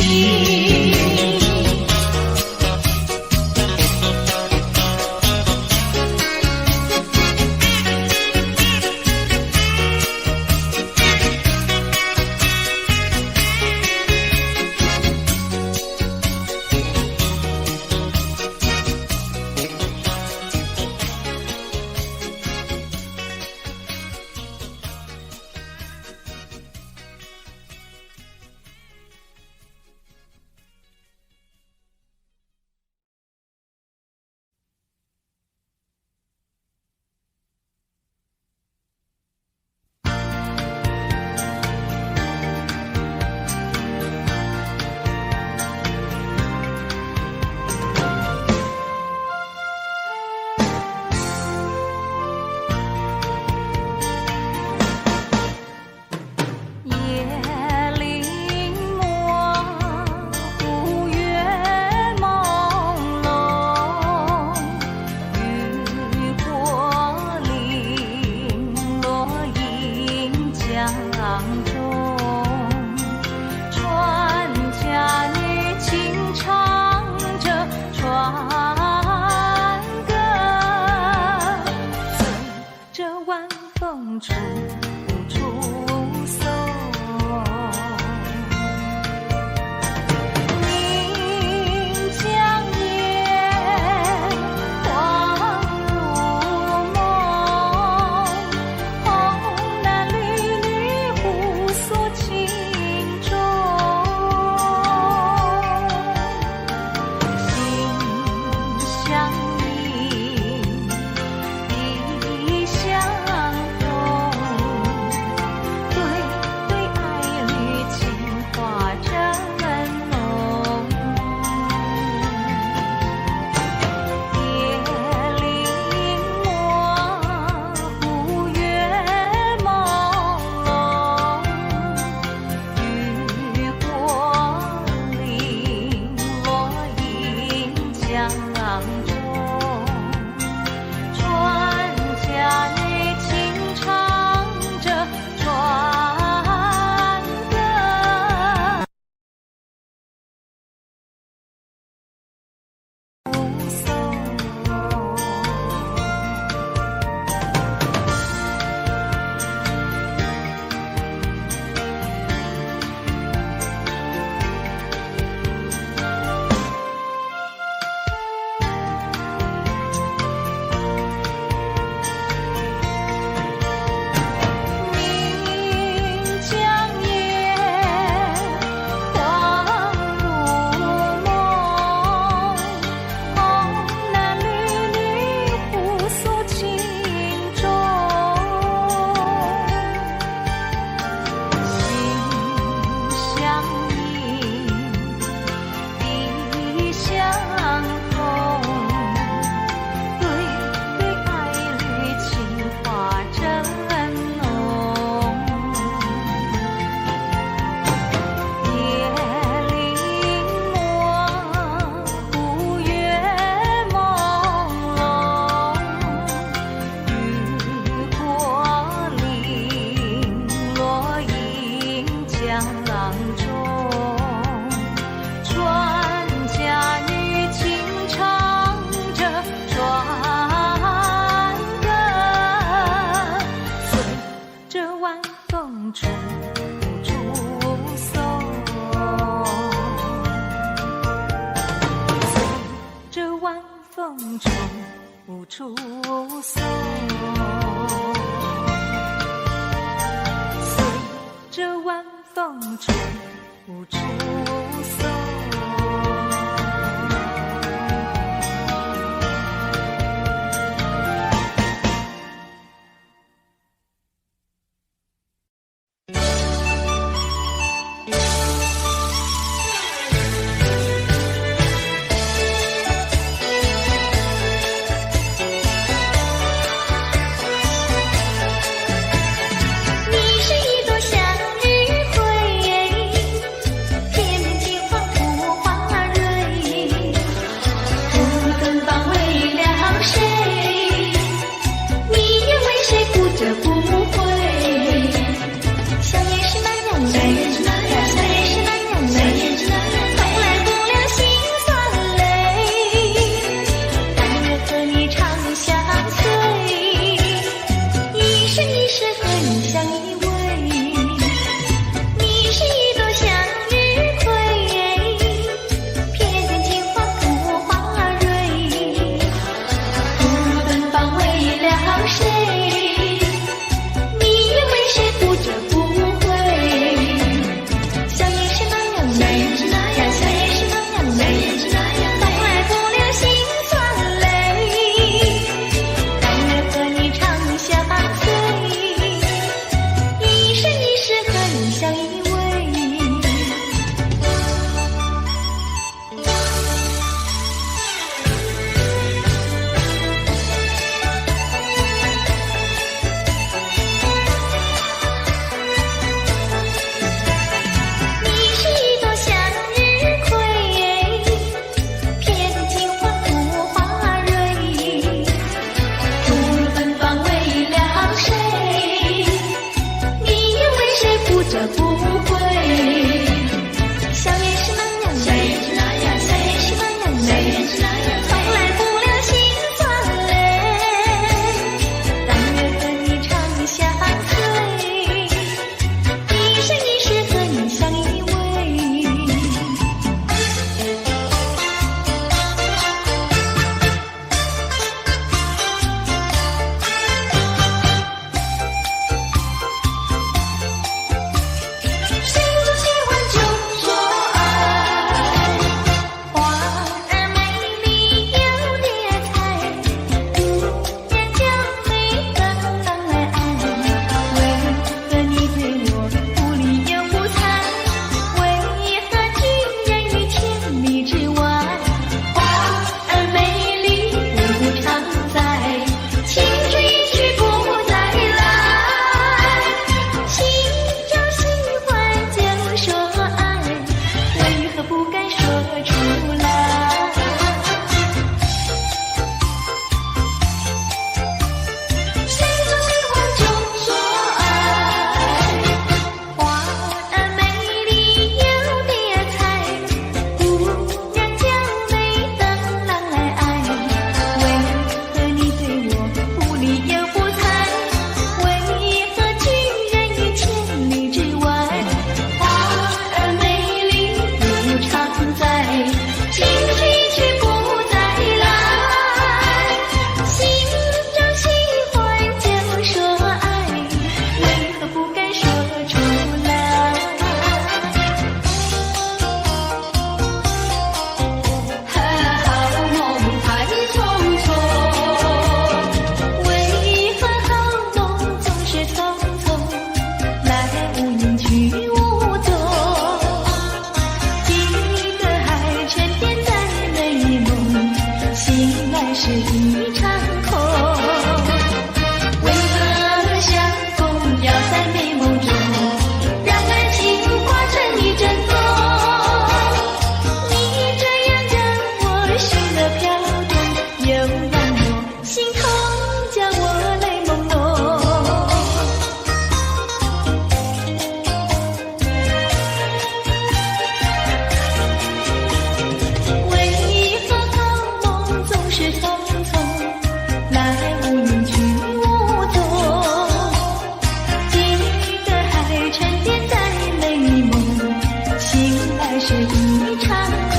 长空。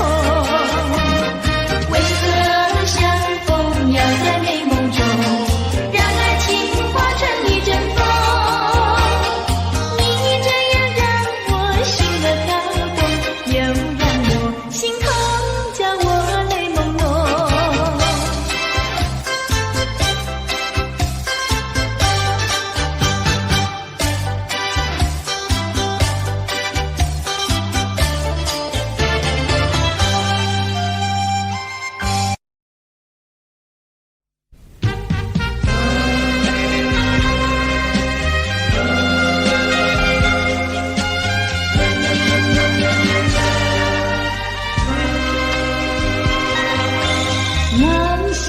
为何相逢要在美梦中，让爱情化成一阵风？你这样让我心儿跳动，又让我心痛，叫我泪朦胧。难舍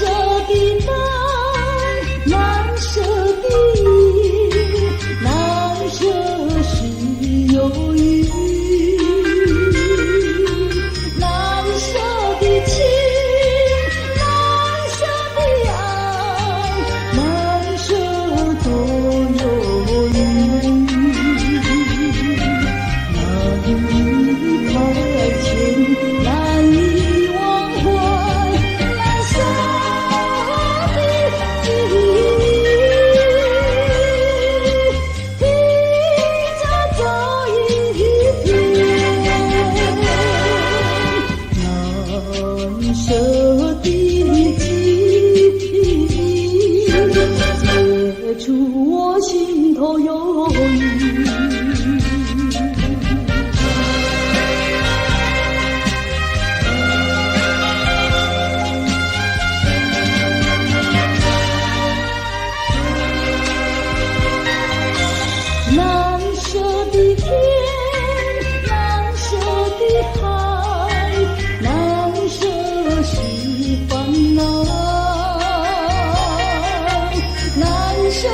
的难，难舍的难舍是忧郁，难舍的情，难舍的爱，难舍多忧郁，难以排遣，难以忘怀。难舍的记忆，解除我心头忧郁。难舍的天，难舍的海，难舍是烦恼，难舍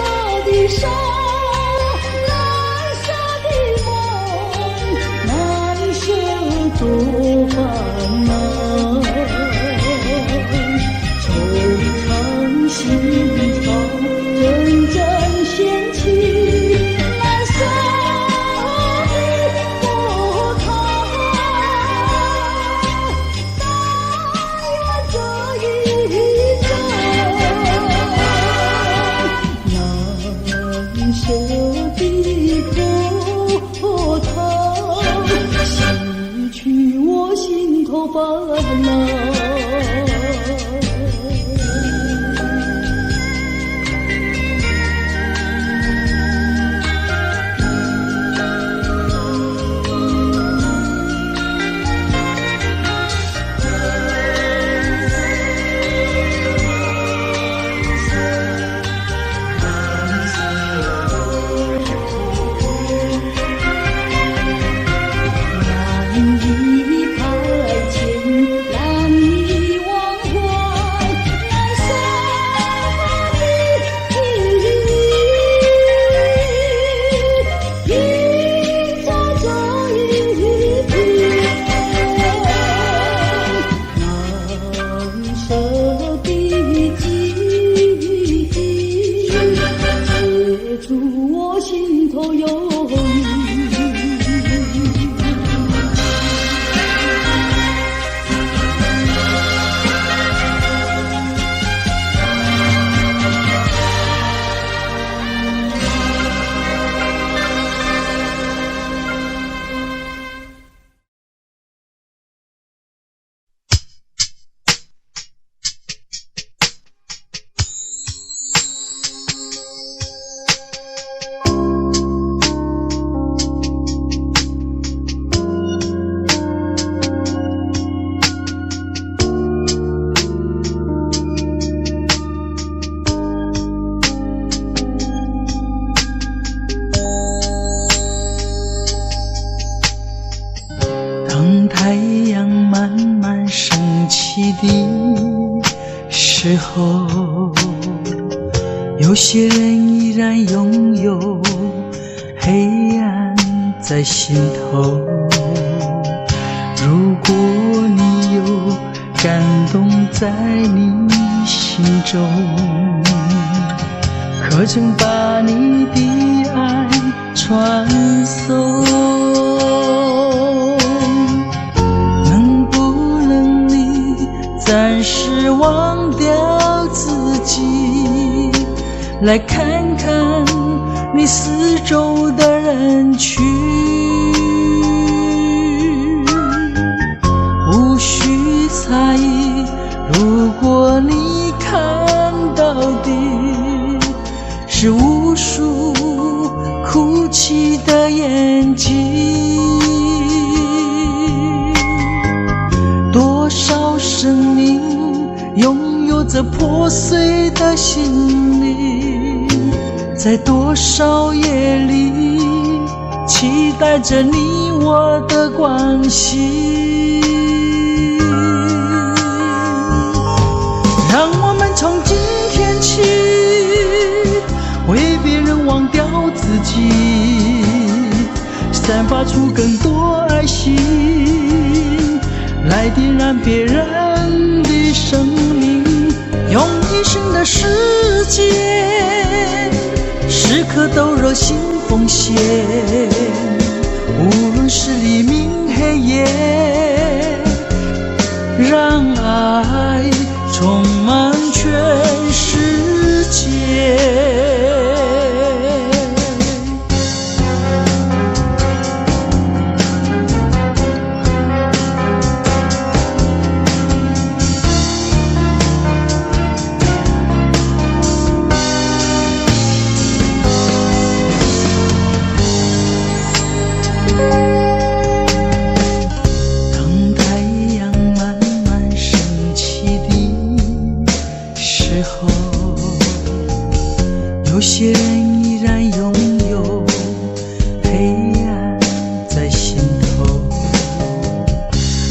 的伤，难舍的梦，难舍多烦恼，惆怅心潮，阵阵掀起。难舍的波涛，洗去我心头烦恼。时候，有些人依然拥有黑暗在心头。如果你有感动在你心中，可曾把你的爱传送？暂时忘掉自己，来看看你四周的人群，无需猜疑，如果你看到的是无数哭泣的眼睛，多少生命拥有着破碎的心灵，在多少夜里期待着你我的关系。让我们从今天起为别人忘掉自己，散发出更多爱心，来点燃别人的生命，用一生的时间，时刻都热心奉献，无论是黎明黑夜，让爱充满全世界。有些人依然拥有黑暗在心头，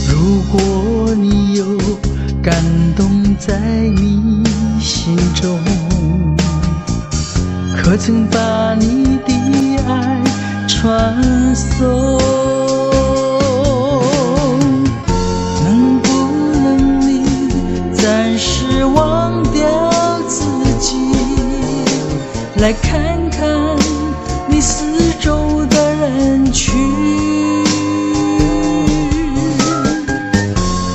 如果你有感动在你心中，可曾把你的爱传送？能不能你暂时忘掉自己，来看看你四周的人群，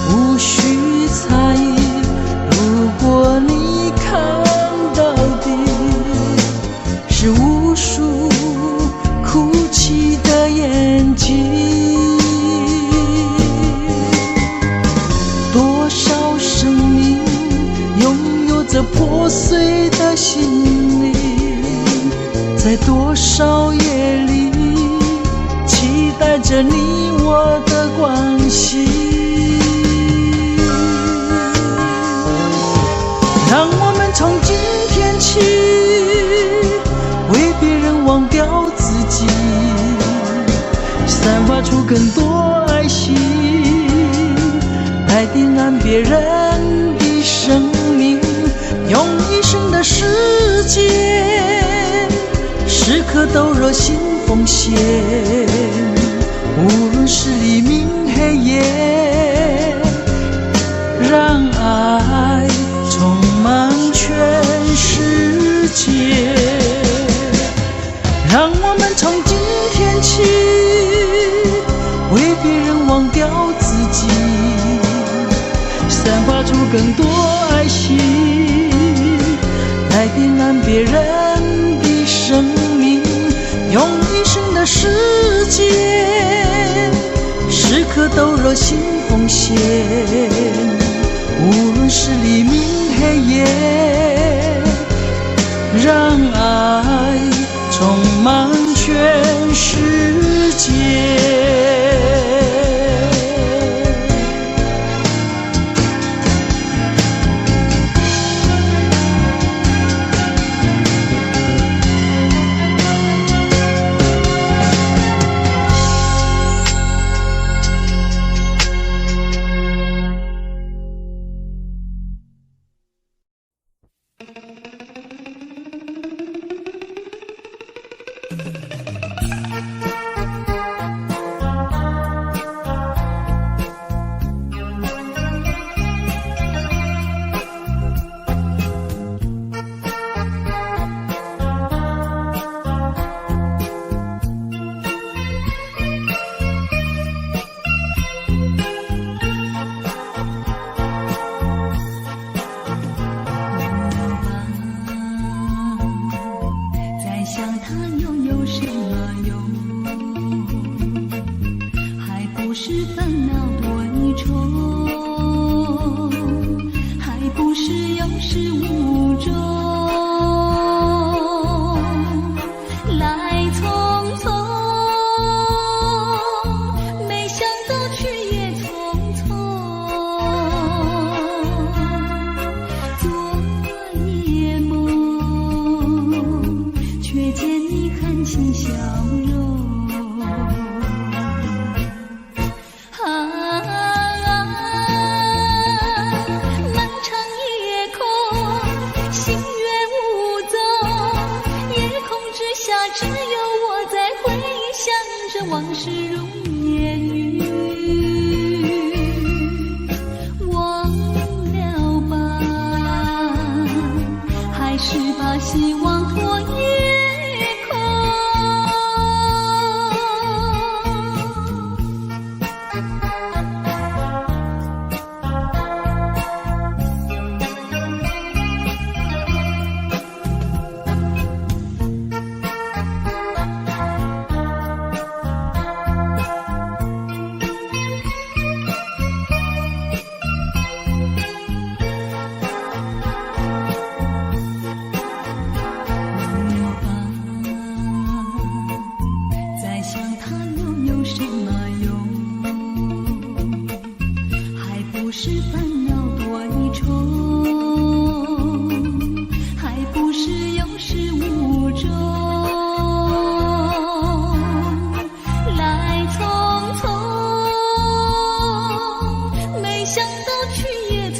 无需猜疑，如果你看到的是无数哭泣的眼睛，多少生命拥有着破碎的心灵，在多少夜里期待着你我的关系。让我们从今天起为别人忘掉自己，散发出更多爱心，来点燃别人的生命，用一生的时间，时刻都热心奉献，无论是黎明黑夜，让爱充满全世界。让我们从今天起为别人忘掉自己，散发出更多爱心，来点燃别人的生命，用一生的时间，时刻都热心奉献，无论是黎明黑夜，让爱充满全世界。不是烦恼多一重，还不是有始无终。来匆匆，没想到去也匆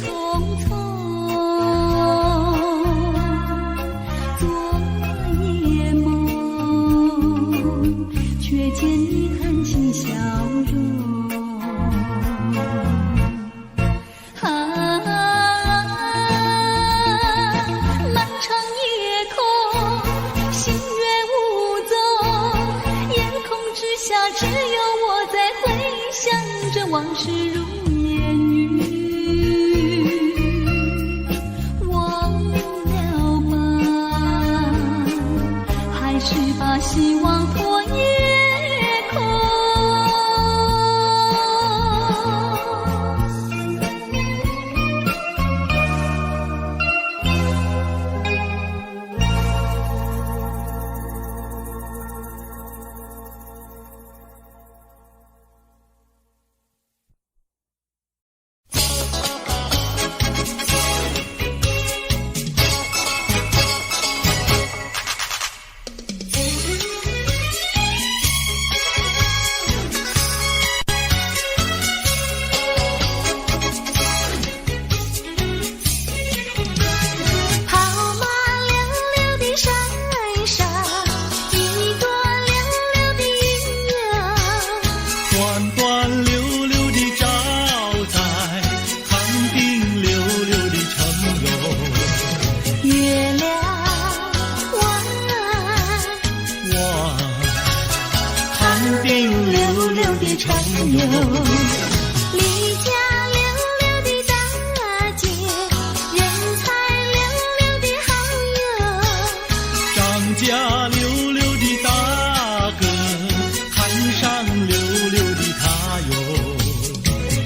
匆。昨夜梦，却见你含情笑容。只有我在回想着往事如烟雨，忘了吧，还是把希望托夜空。长游，离家溜溜的大姐，人才溜溜的好友，张家溜溜的大哥，看上溜溜的他哟。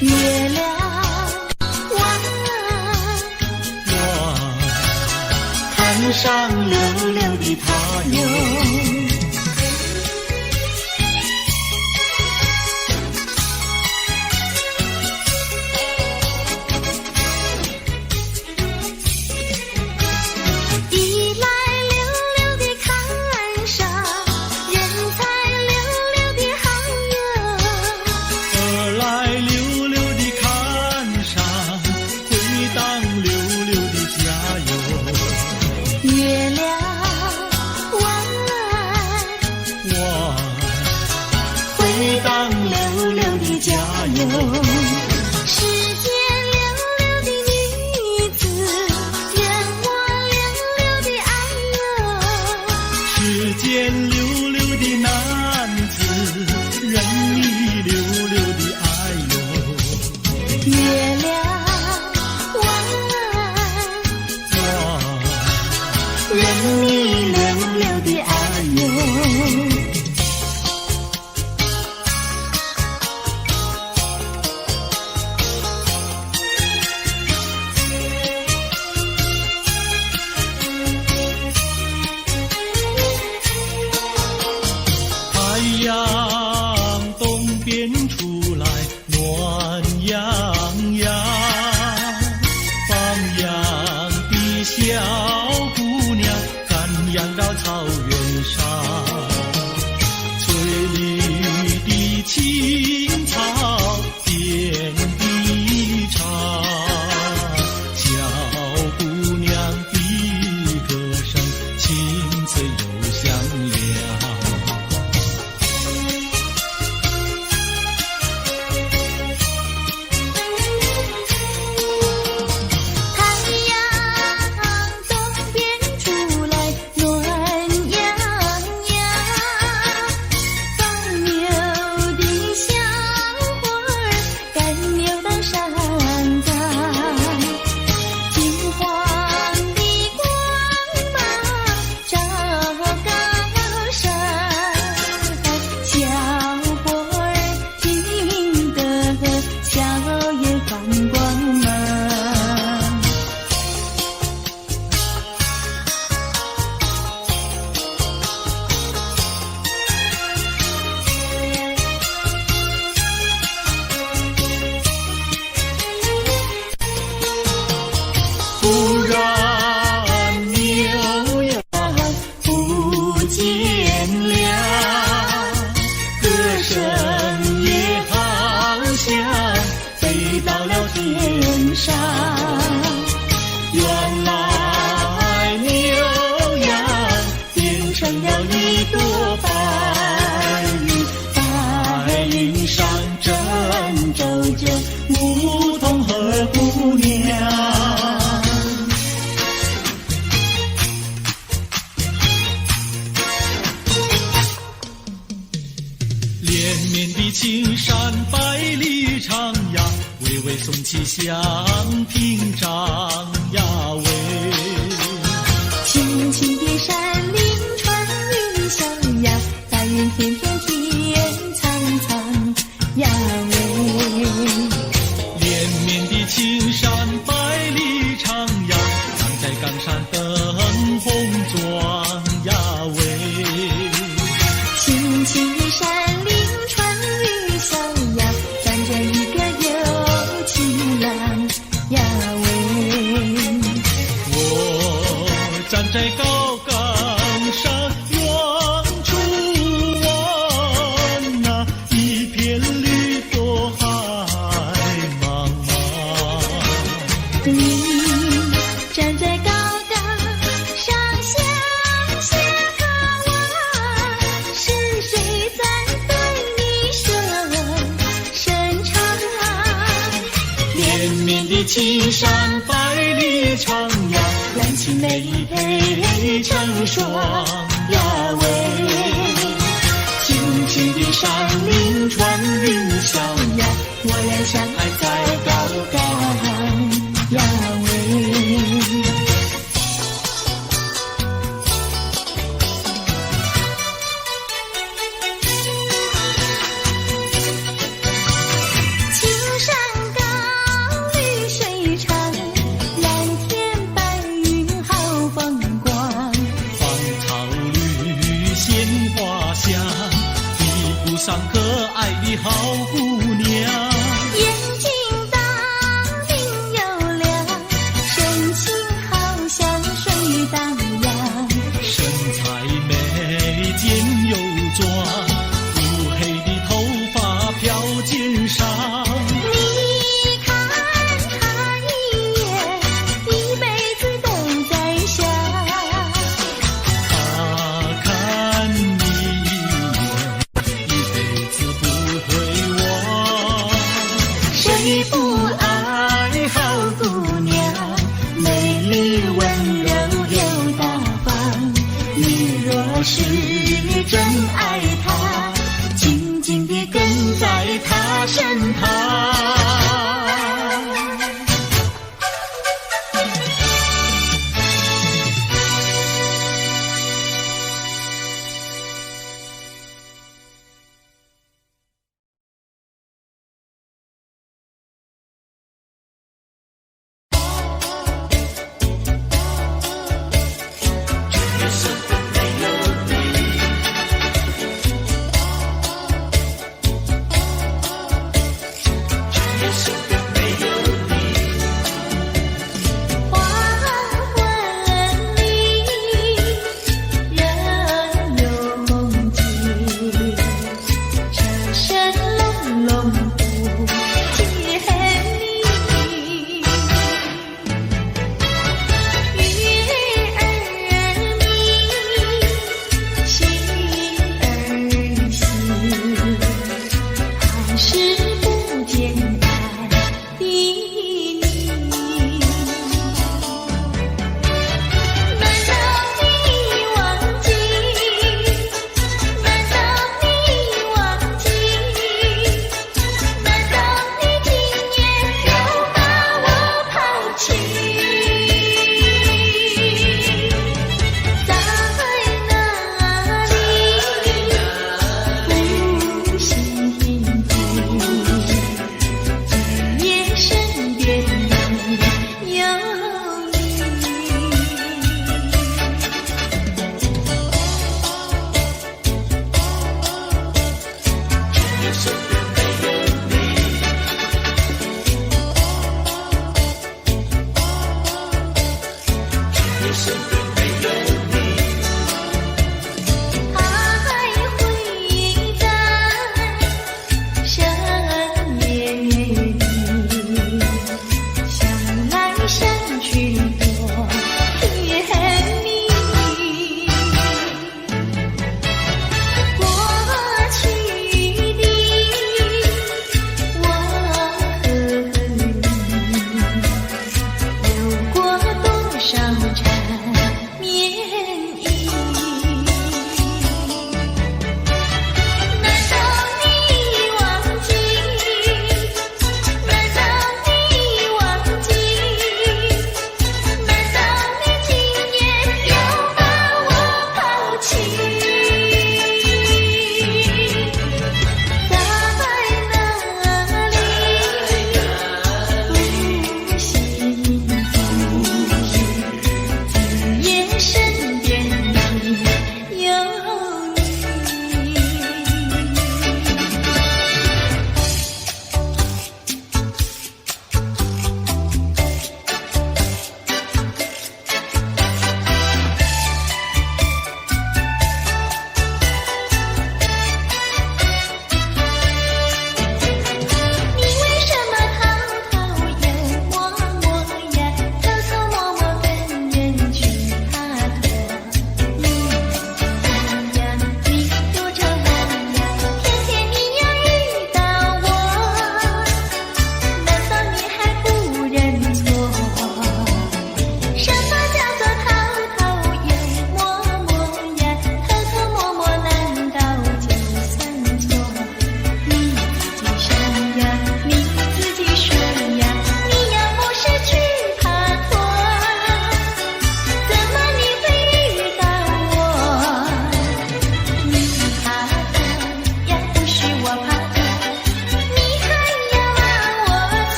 月亮弯，我看上溜溜的他哟。月亮弯，我回荡溜溜的家哟。世间溜溜的女子，任我溜溜的爱哟。世间溜溜的男子，任你溜溜的爱哟。月亮弯，任你溜溜的爱哟。太阳东边出来暖洋洋。了天上。原来牛羊变成了一朵白云，白云上珍走着牧童和姑娘。连绵的青山百里长呀，巍巍耸起响屏障呀喂。青青的山林穿云霄呀，白云片片天苍苍呀喂。连绵的青山百里长呀，站在冈山灯红妆呀喂。青青的山林穿云霄呀，站着一个有情郎呀喂。我站在高岗上望出望啊，一片绿波海茫茫。你站在高岗上向下看望，是谁在对你伸长？连绵的青山百里长呀，蓝青梅配成双呀喂。青青的山林穿云霄呀，我俩相爱在高岗呀喂。青山高，绿水长，蓝天白云好风光。芳草绿，鲜花香，地骨上可爱的好姑娘。眼睛大，明又亮，神情好像水荡漾。身材美，肩又壮，乌黑的头发飘肩上。你看他一眼，一辈子都在想。他看你一眼，一辈子不会忘。谁不爱好姑娘？美丽温柔又大方。你若是真爱她，紧紧地跟在她身旁。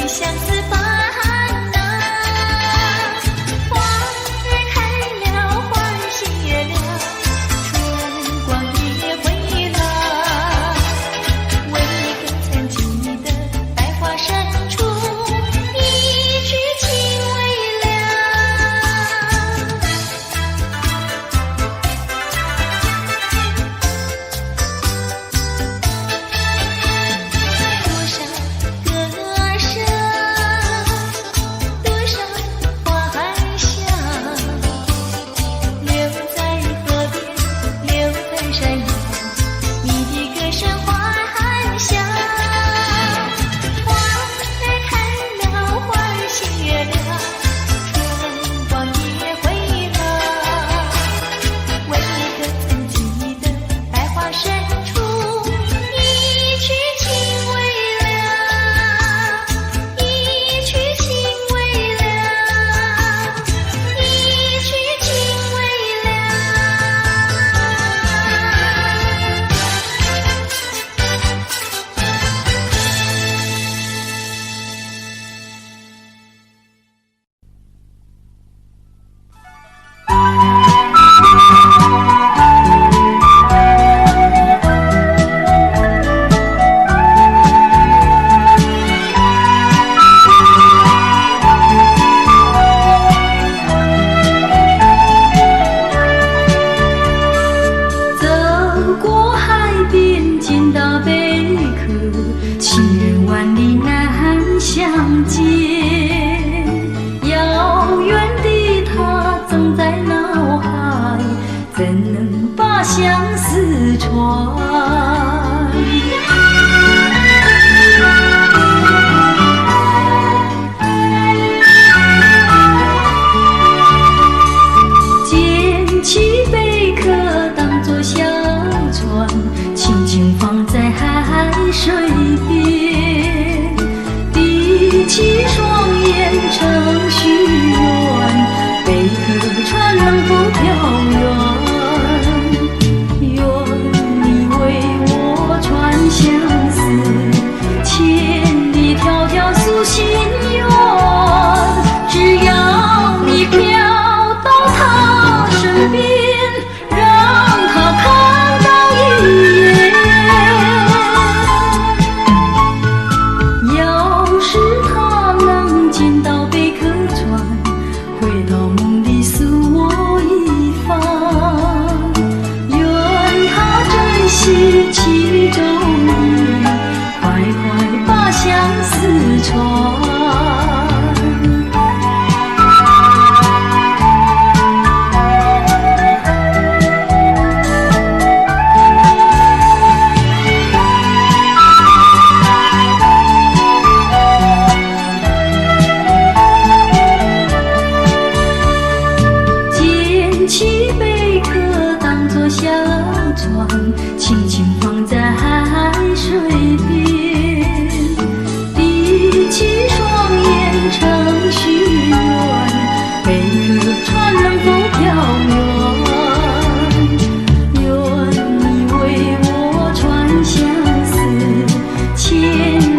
相思烦恼。花儿开了，花儿谢了，春光也回了。为何曾记得百花深处一曲情未了？多少歌儿声，多少花儿香，留在河边，留在山腰，你的歌声花儿香。花儿开了，花儿谢了，春光也回了。为何曾记得百花深处一曲情未了？一曲情未了，一曲情未了。走过海边，见到贝壳，情人万里难相见。遥远的他总在脑海，怎能把相思传？捡起贝壳当作小船，轻轻放在海水边，闭起双眼成许愿，贝壳船能否飘远？愿你为我传相思，千里迢迢诉心愿，只要你飘到他身边，让他看到一眼。要是他能见到贝壳船，回到梦里诉我一番。愿他珍惜其中意，快快把相思传。捡起贝壳当作小船，轻轻放在海水边，闭起双眼成许愿，贝壳船能否飘远？愿你为我传相思，千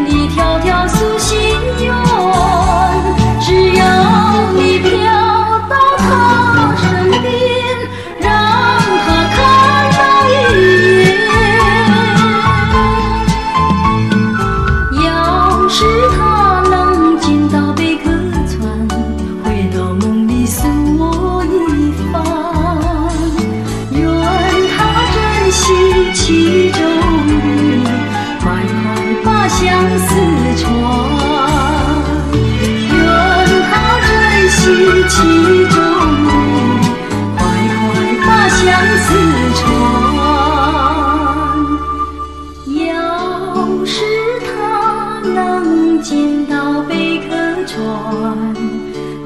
里迢迢诉心愿，只要你飘到他身边，让他看到一眼。要是他能见到贝壳船，回到梦里诉我一番。愿他珍惜其中意，快快把相思传。愿他珍惜其中意，快快把相思传。要是他能见到贝壳船，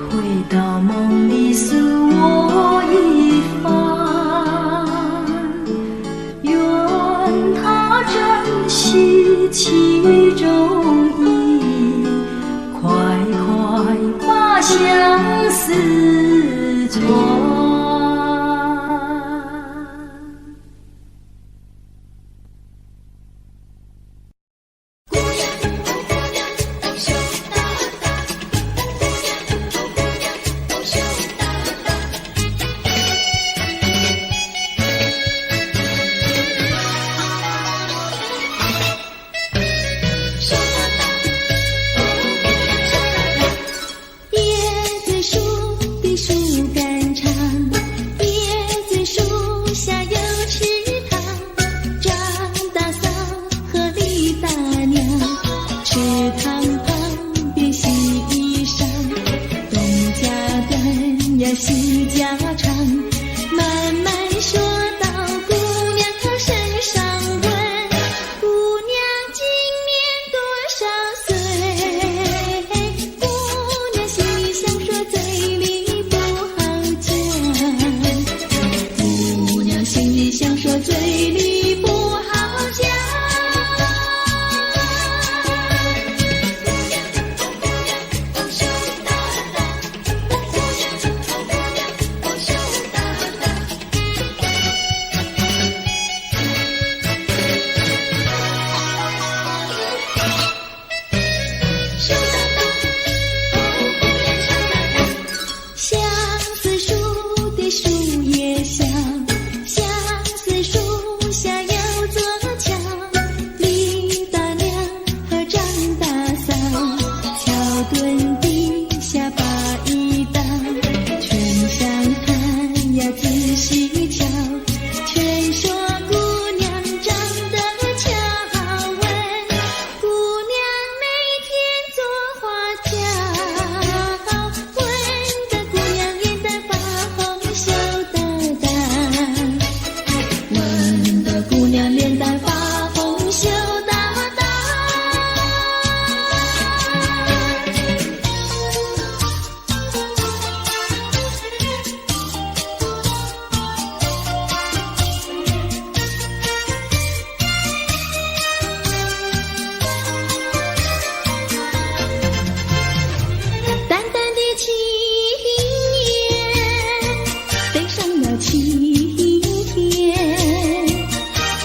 回到梦里诉我一番。愿他珍惜其中意，快快把相思传。姑娘，手池塘旁边洗衣裳，东家短呀西家长，慢慢说到姑娘她身上问，姑娘今年多少岁？姑娘心里想说嘴里不好讲，姑娘心里想说嘴里不好讲。相思树的树叶香，相思树下有座桥，李大娘和张大嫂，桥墩底下把一道，全相看呀仔细瞧，全说姑娘长得巧，问姑娘每天做花轿，问得姑娘脸蛋发红羞答答，问得姑娘脸蛋发红羞答答。淡淡的青烟，背上了青天，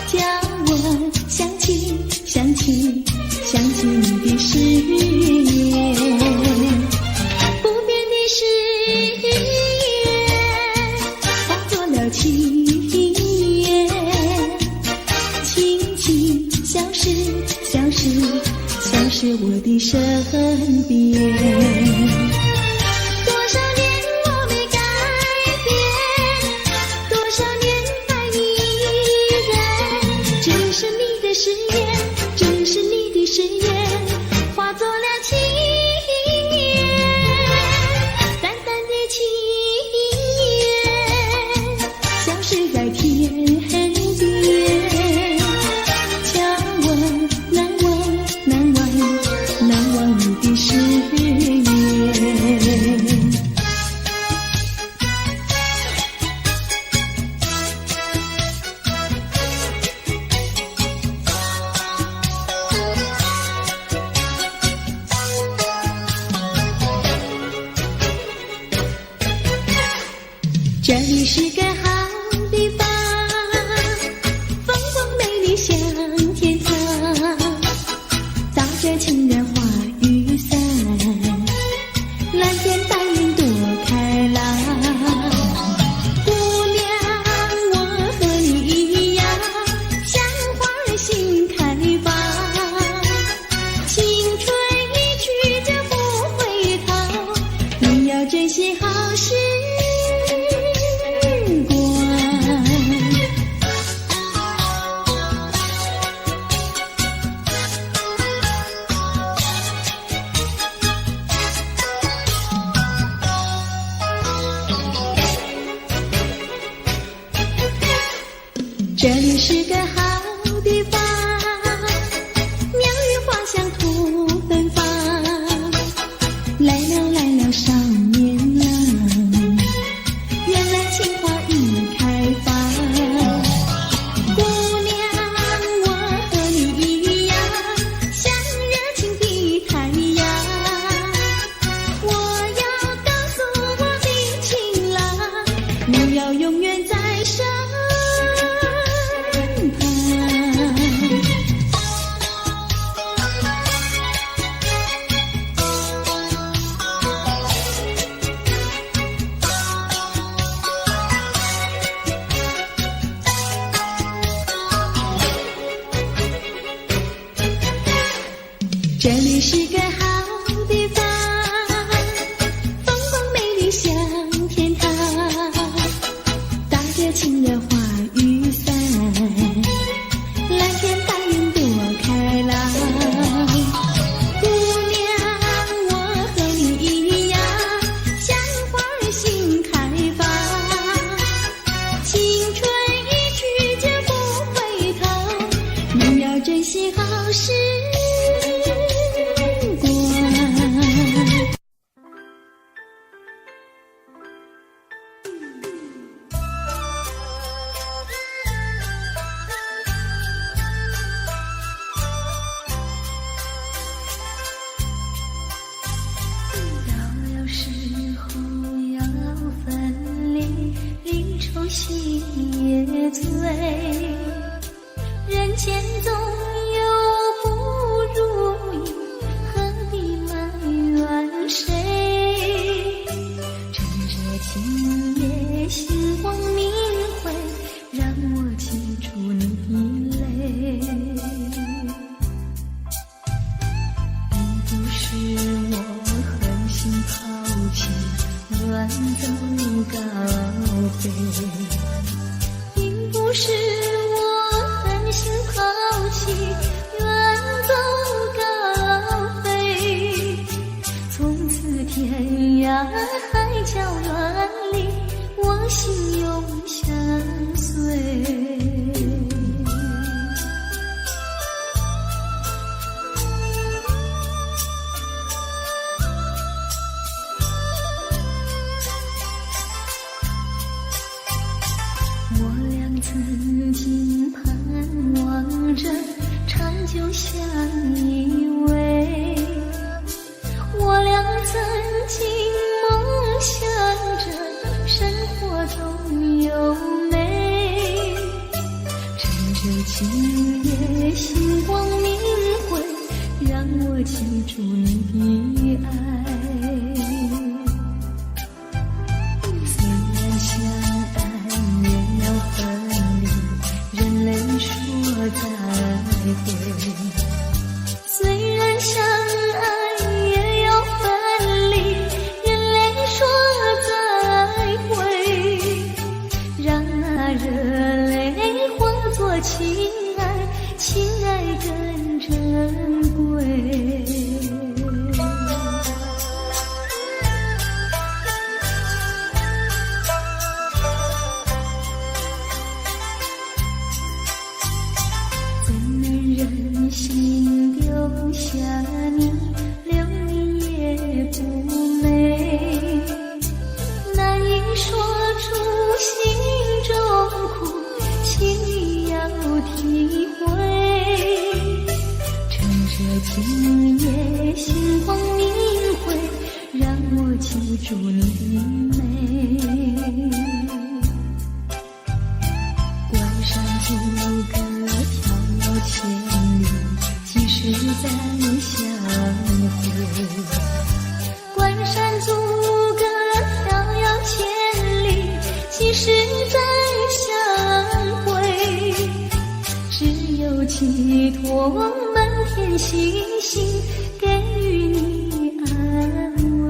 叫我想起想起想起你的誓言，不变的誓言化作了情缘，轻轻消失消失消失我的身边。多少年我没改变，多少年爱你依然，只是你的誓言，只是你的誓言，化作了情缘，淡淡的情缘，消失在天边，叫我难忘难忘难忘你的誓言。这里是个好地方，风光美丽像天堂，打着情人花雨伞，蓝天白云多开朗。姑娘，我和你一样，像花儿心开放，青春一去就不回头，你要珍惜好时光。这里是个好地方，鸟语花香吐芬芳，来了来了少年郎，原来情花已开放。姑娘，我和你一样，像热情的太阳，我要告诉我的情郎，你要永远在身旁。这里是个好地方，风光美丽像天堂，打着情人花雨伞，蓝天白云多开朗。姑走高飞，并不是我狠心抛弃，远走高飞。从此天涯海角远离，我心永相随。我俩曾经盼望着长久相依偎，我俩曾经梦想着生活总有美，趁着今夜星光明辉，让我记住你的爱。虽然相爱也要分离，人类说再会。虽然相爱也要分离，人类说再会。让那热泪化作情爱，情爱更珍贵。怎能忍心丢下你，留你也不美，难以说出心中苦，请你要体会。趁着今夜星光明辉，让我记住你的美。关山阻隔迢千里，几时再相会？关山阻隔迢千里，几时再相会？只有寄托满天星星，给予你安慰。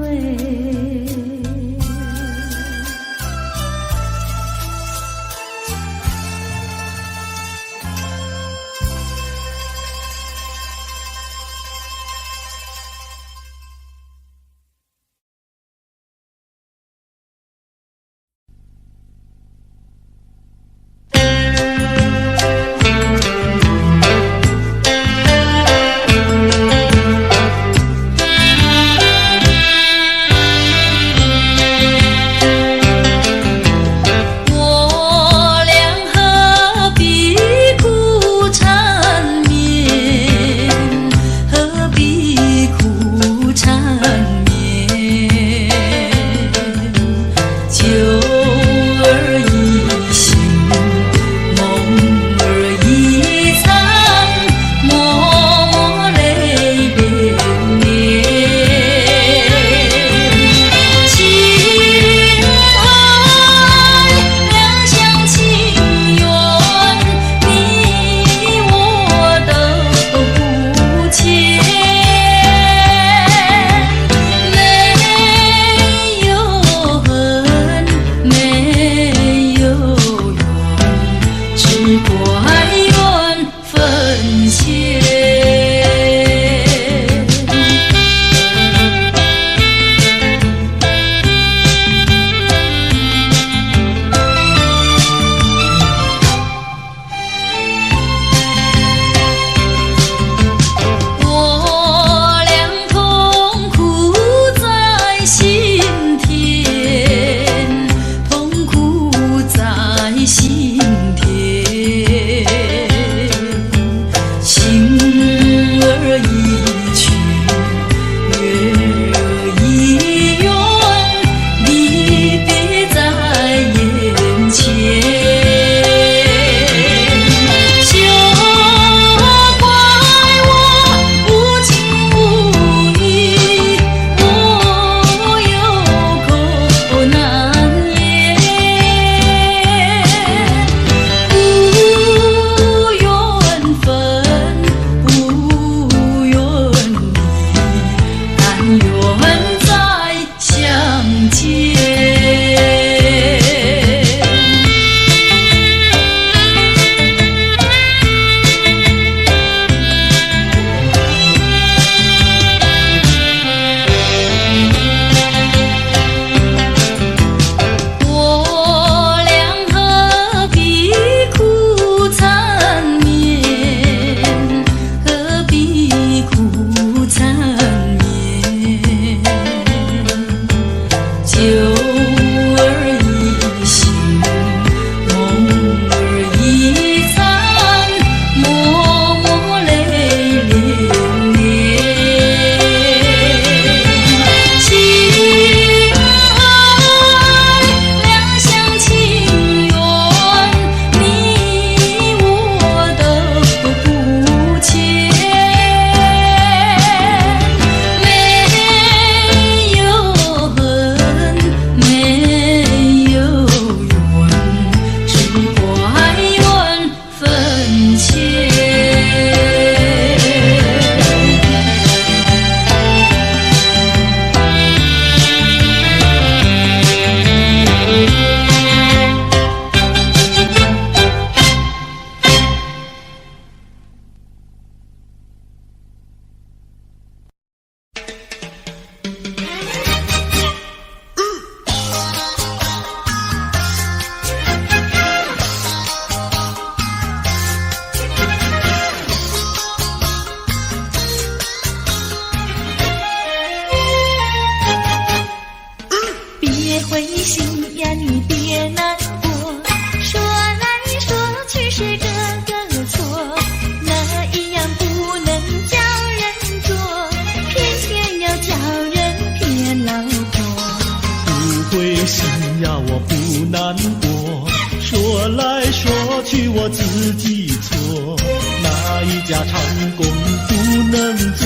我自己错，哪一家长工不能做，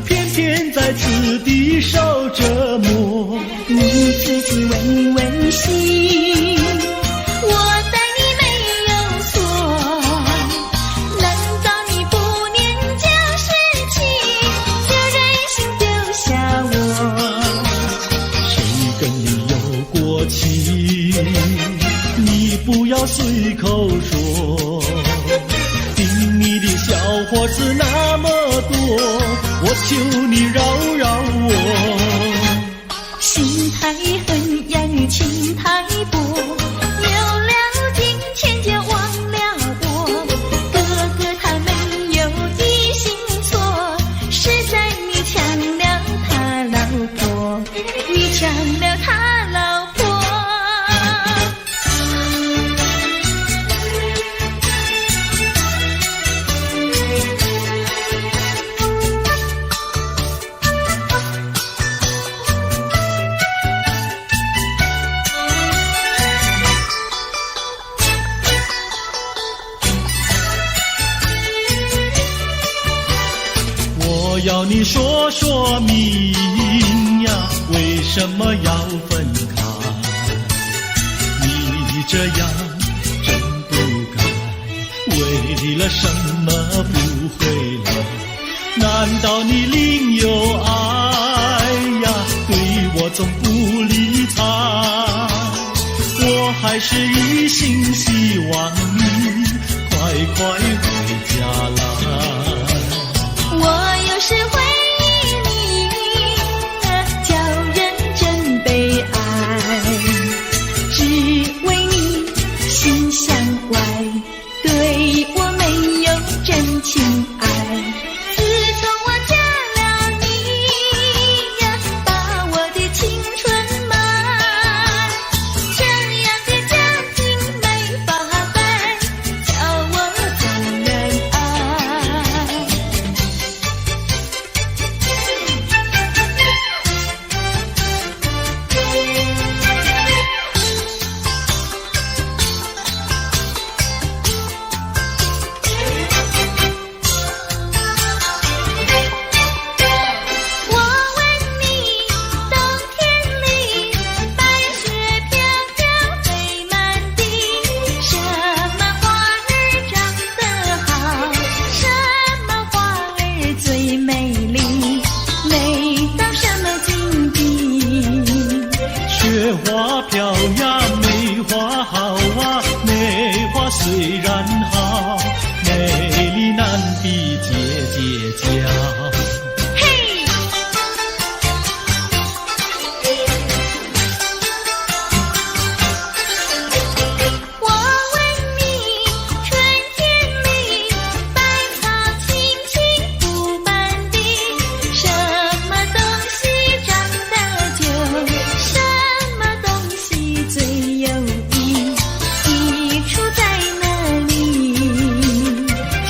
偏偏在此地受折磨。你自己问问心，我待你没有错，难道你不念旧事情，就忍心丢下我？谁跟你有过情，你不要随口说，听你的小伙子那么多，我求你饶饶我。心太狠呀，情太薄，有了金钱就忘了我。哥哥他没有记性错，是在你抢了他老婆，你抢了他老婆。我要你说说明呀，为什么要分开？你这样真不该，为了什么不回来？难道你另有爱呀？对我总不理睬，我还是一心希望你快快回家来。我有时回忆你，叫人真悲哀，只为你心向外，对我没有真情爱。自从我嫁了你呀，把我的青春埋，这样的家庭没法摆，叫我怎忍爱？我问你，冬天里白雪飘飘飞满地，什么花儿长得好，什么花儿最美丽，美到什么境地？雪花飘呀，梅花好啊，梅花虽然好，美丽难比姐姐娇。嘿，我问你，春天里百草青青布满地，什么东西长得久，什么东西最有益，益处在哪里？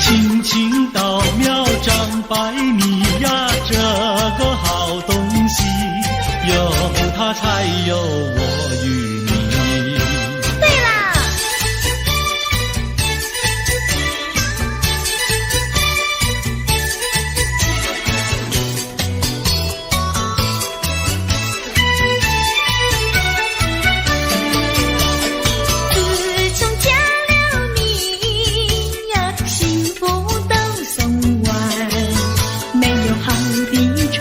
青青稻苗长百米呀，这个好东西，有它才有我与你。对啦，自从嫁了你呀，幸福都送完，没有好的穿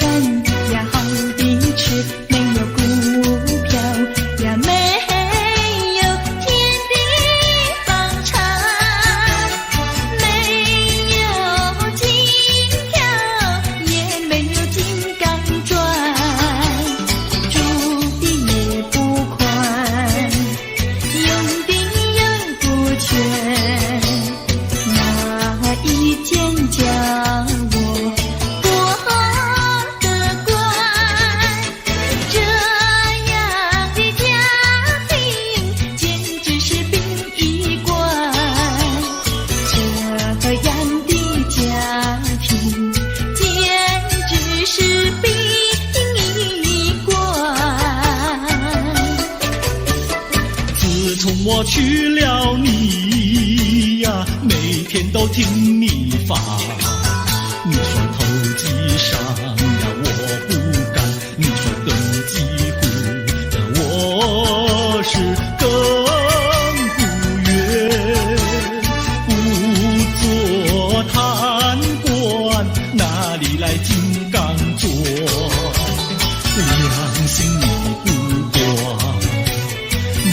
呀，好的吃，没有股票呀，没有天地方长，没有金条，也没有金刚钻，住的也不宽，用的又不全，哪一件叫我过得惯？这样的家庭简直是殡仪馆，这样的家庭简直是殡仪馆。自从我娶了你呀，头听你发。你说投机商呀，我不干；你说登记户呀，我是更不愿。不做贪官，哪里来金刚钻？良心你不管，名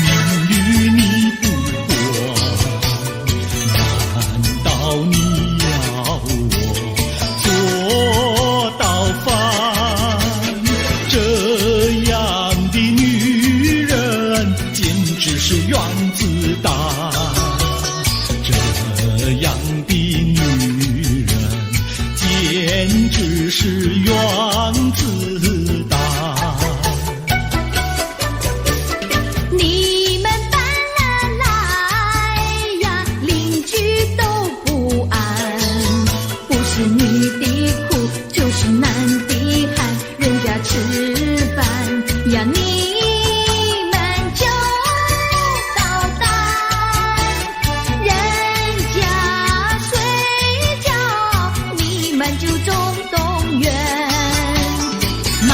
誉你不管，难道你要我做到饭？这样的女人简直是原子弹，这样的女人简直是原子弹。你们搬了来呀，邻居都不安。不是女的苦，就是男的寒，人家吃饭呀，你们就捣蛋；人家睡觉，你们就总动员。骂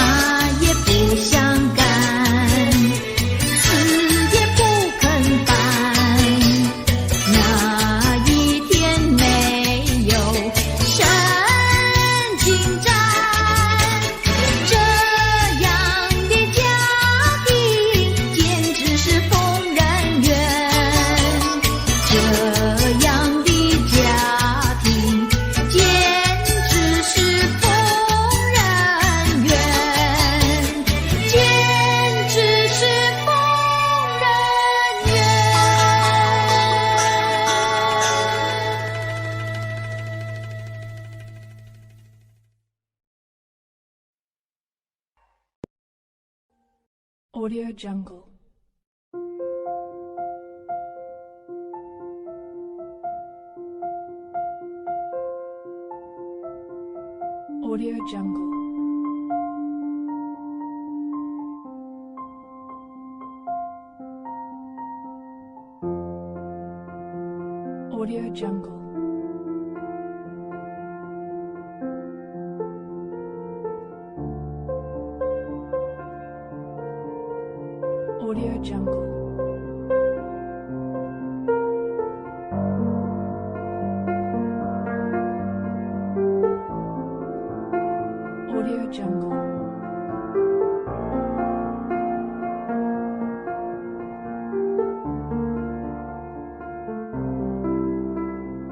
也不想干，死也不肯搬。哪一天没有神经战？这样的家庭简直是疯人院，这样的家庭简直是疯人院，简直是疯人院。Audio Jungle. Audio Jungle. Audio Jungle. Audio Jungle.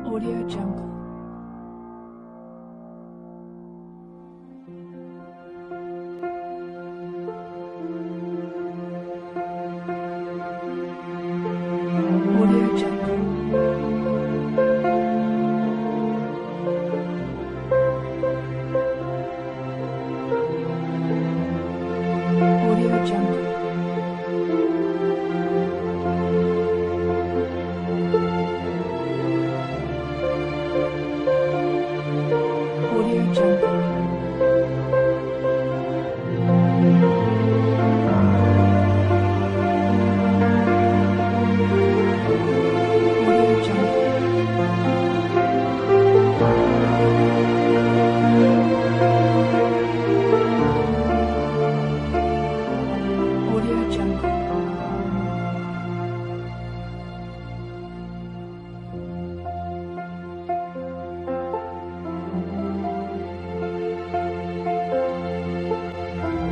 Audio Jungle. Audio Jungle. Audio Jungle. Audio Jungle. Audio Jungle. Audio Jungle.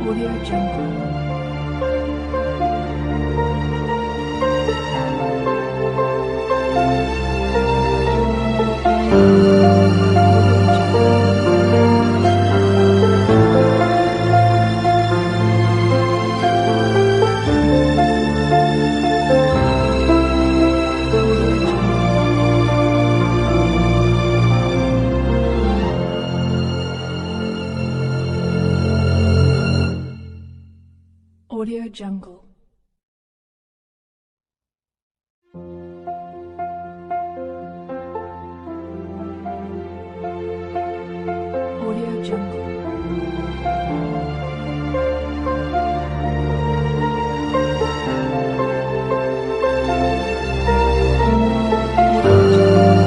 Audio Jungle. Audio Jungle. Audio Jungle. Audio Jungle. Audio Jungle.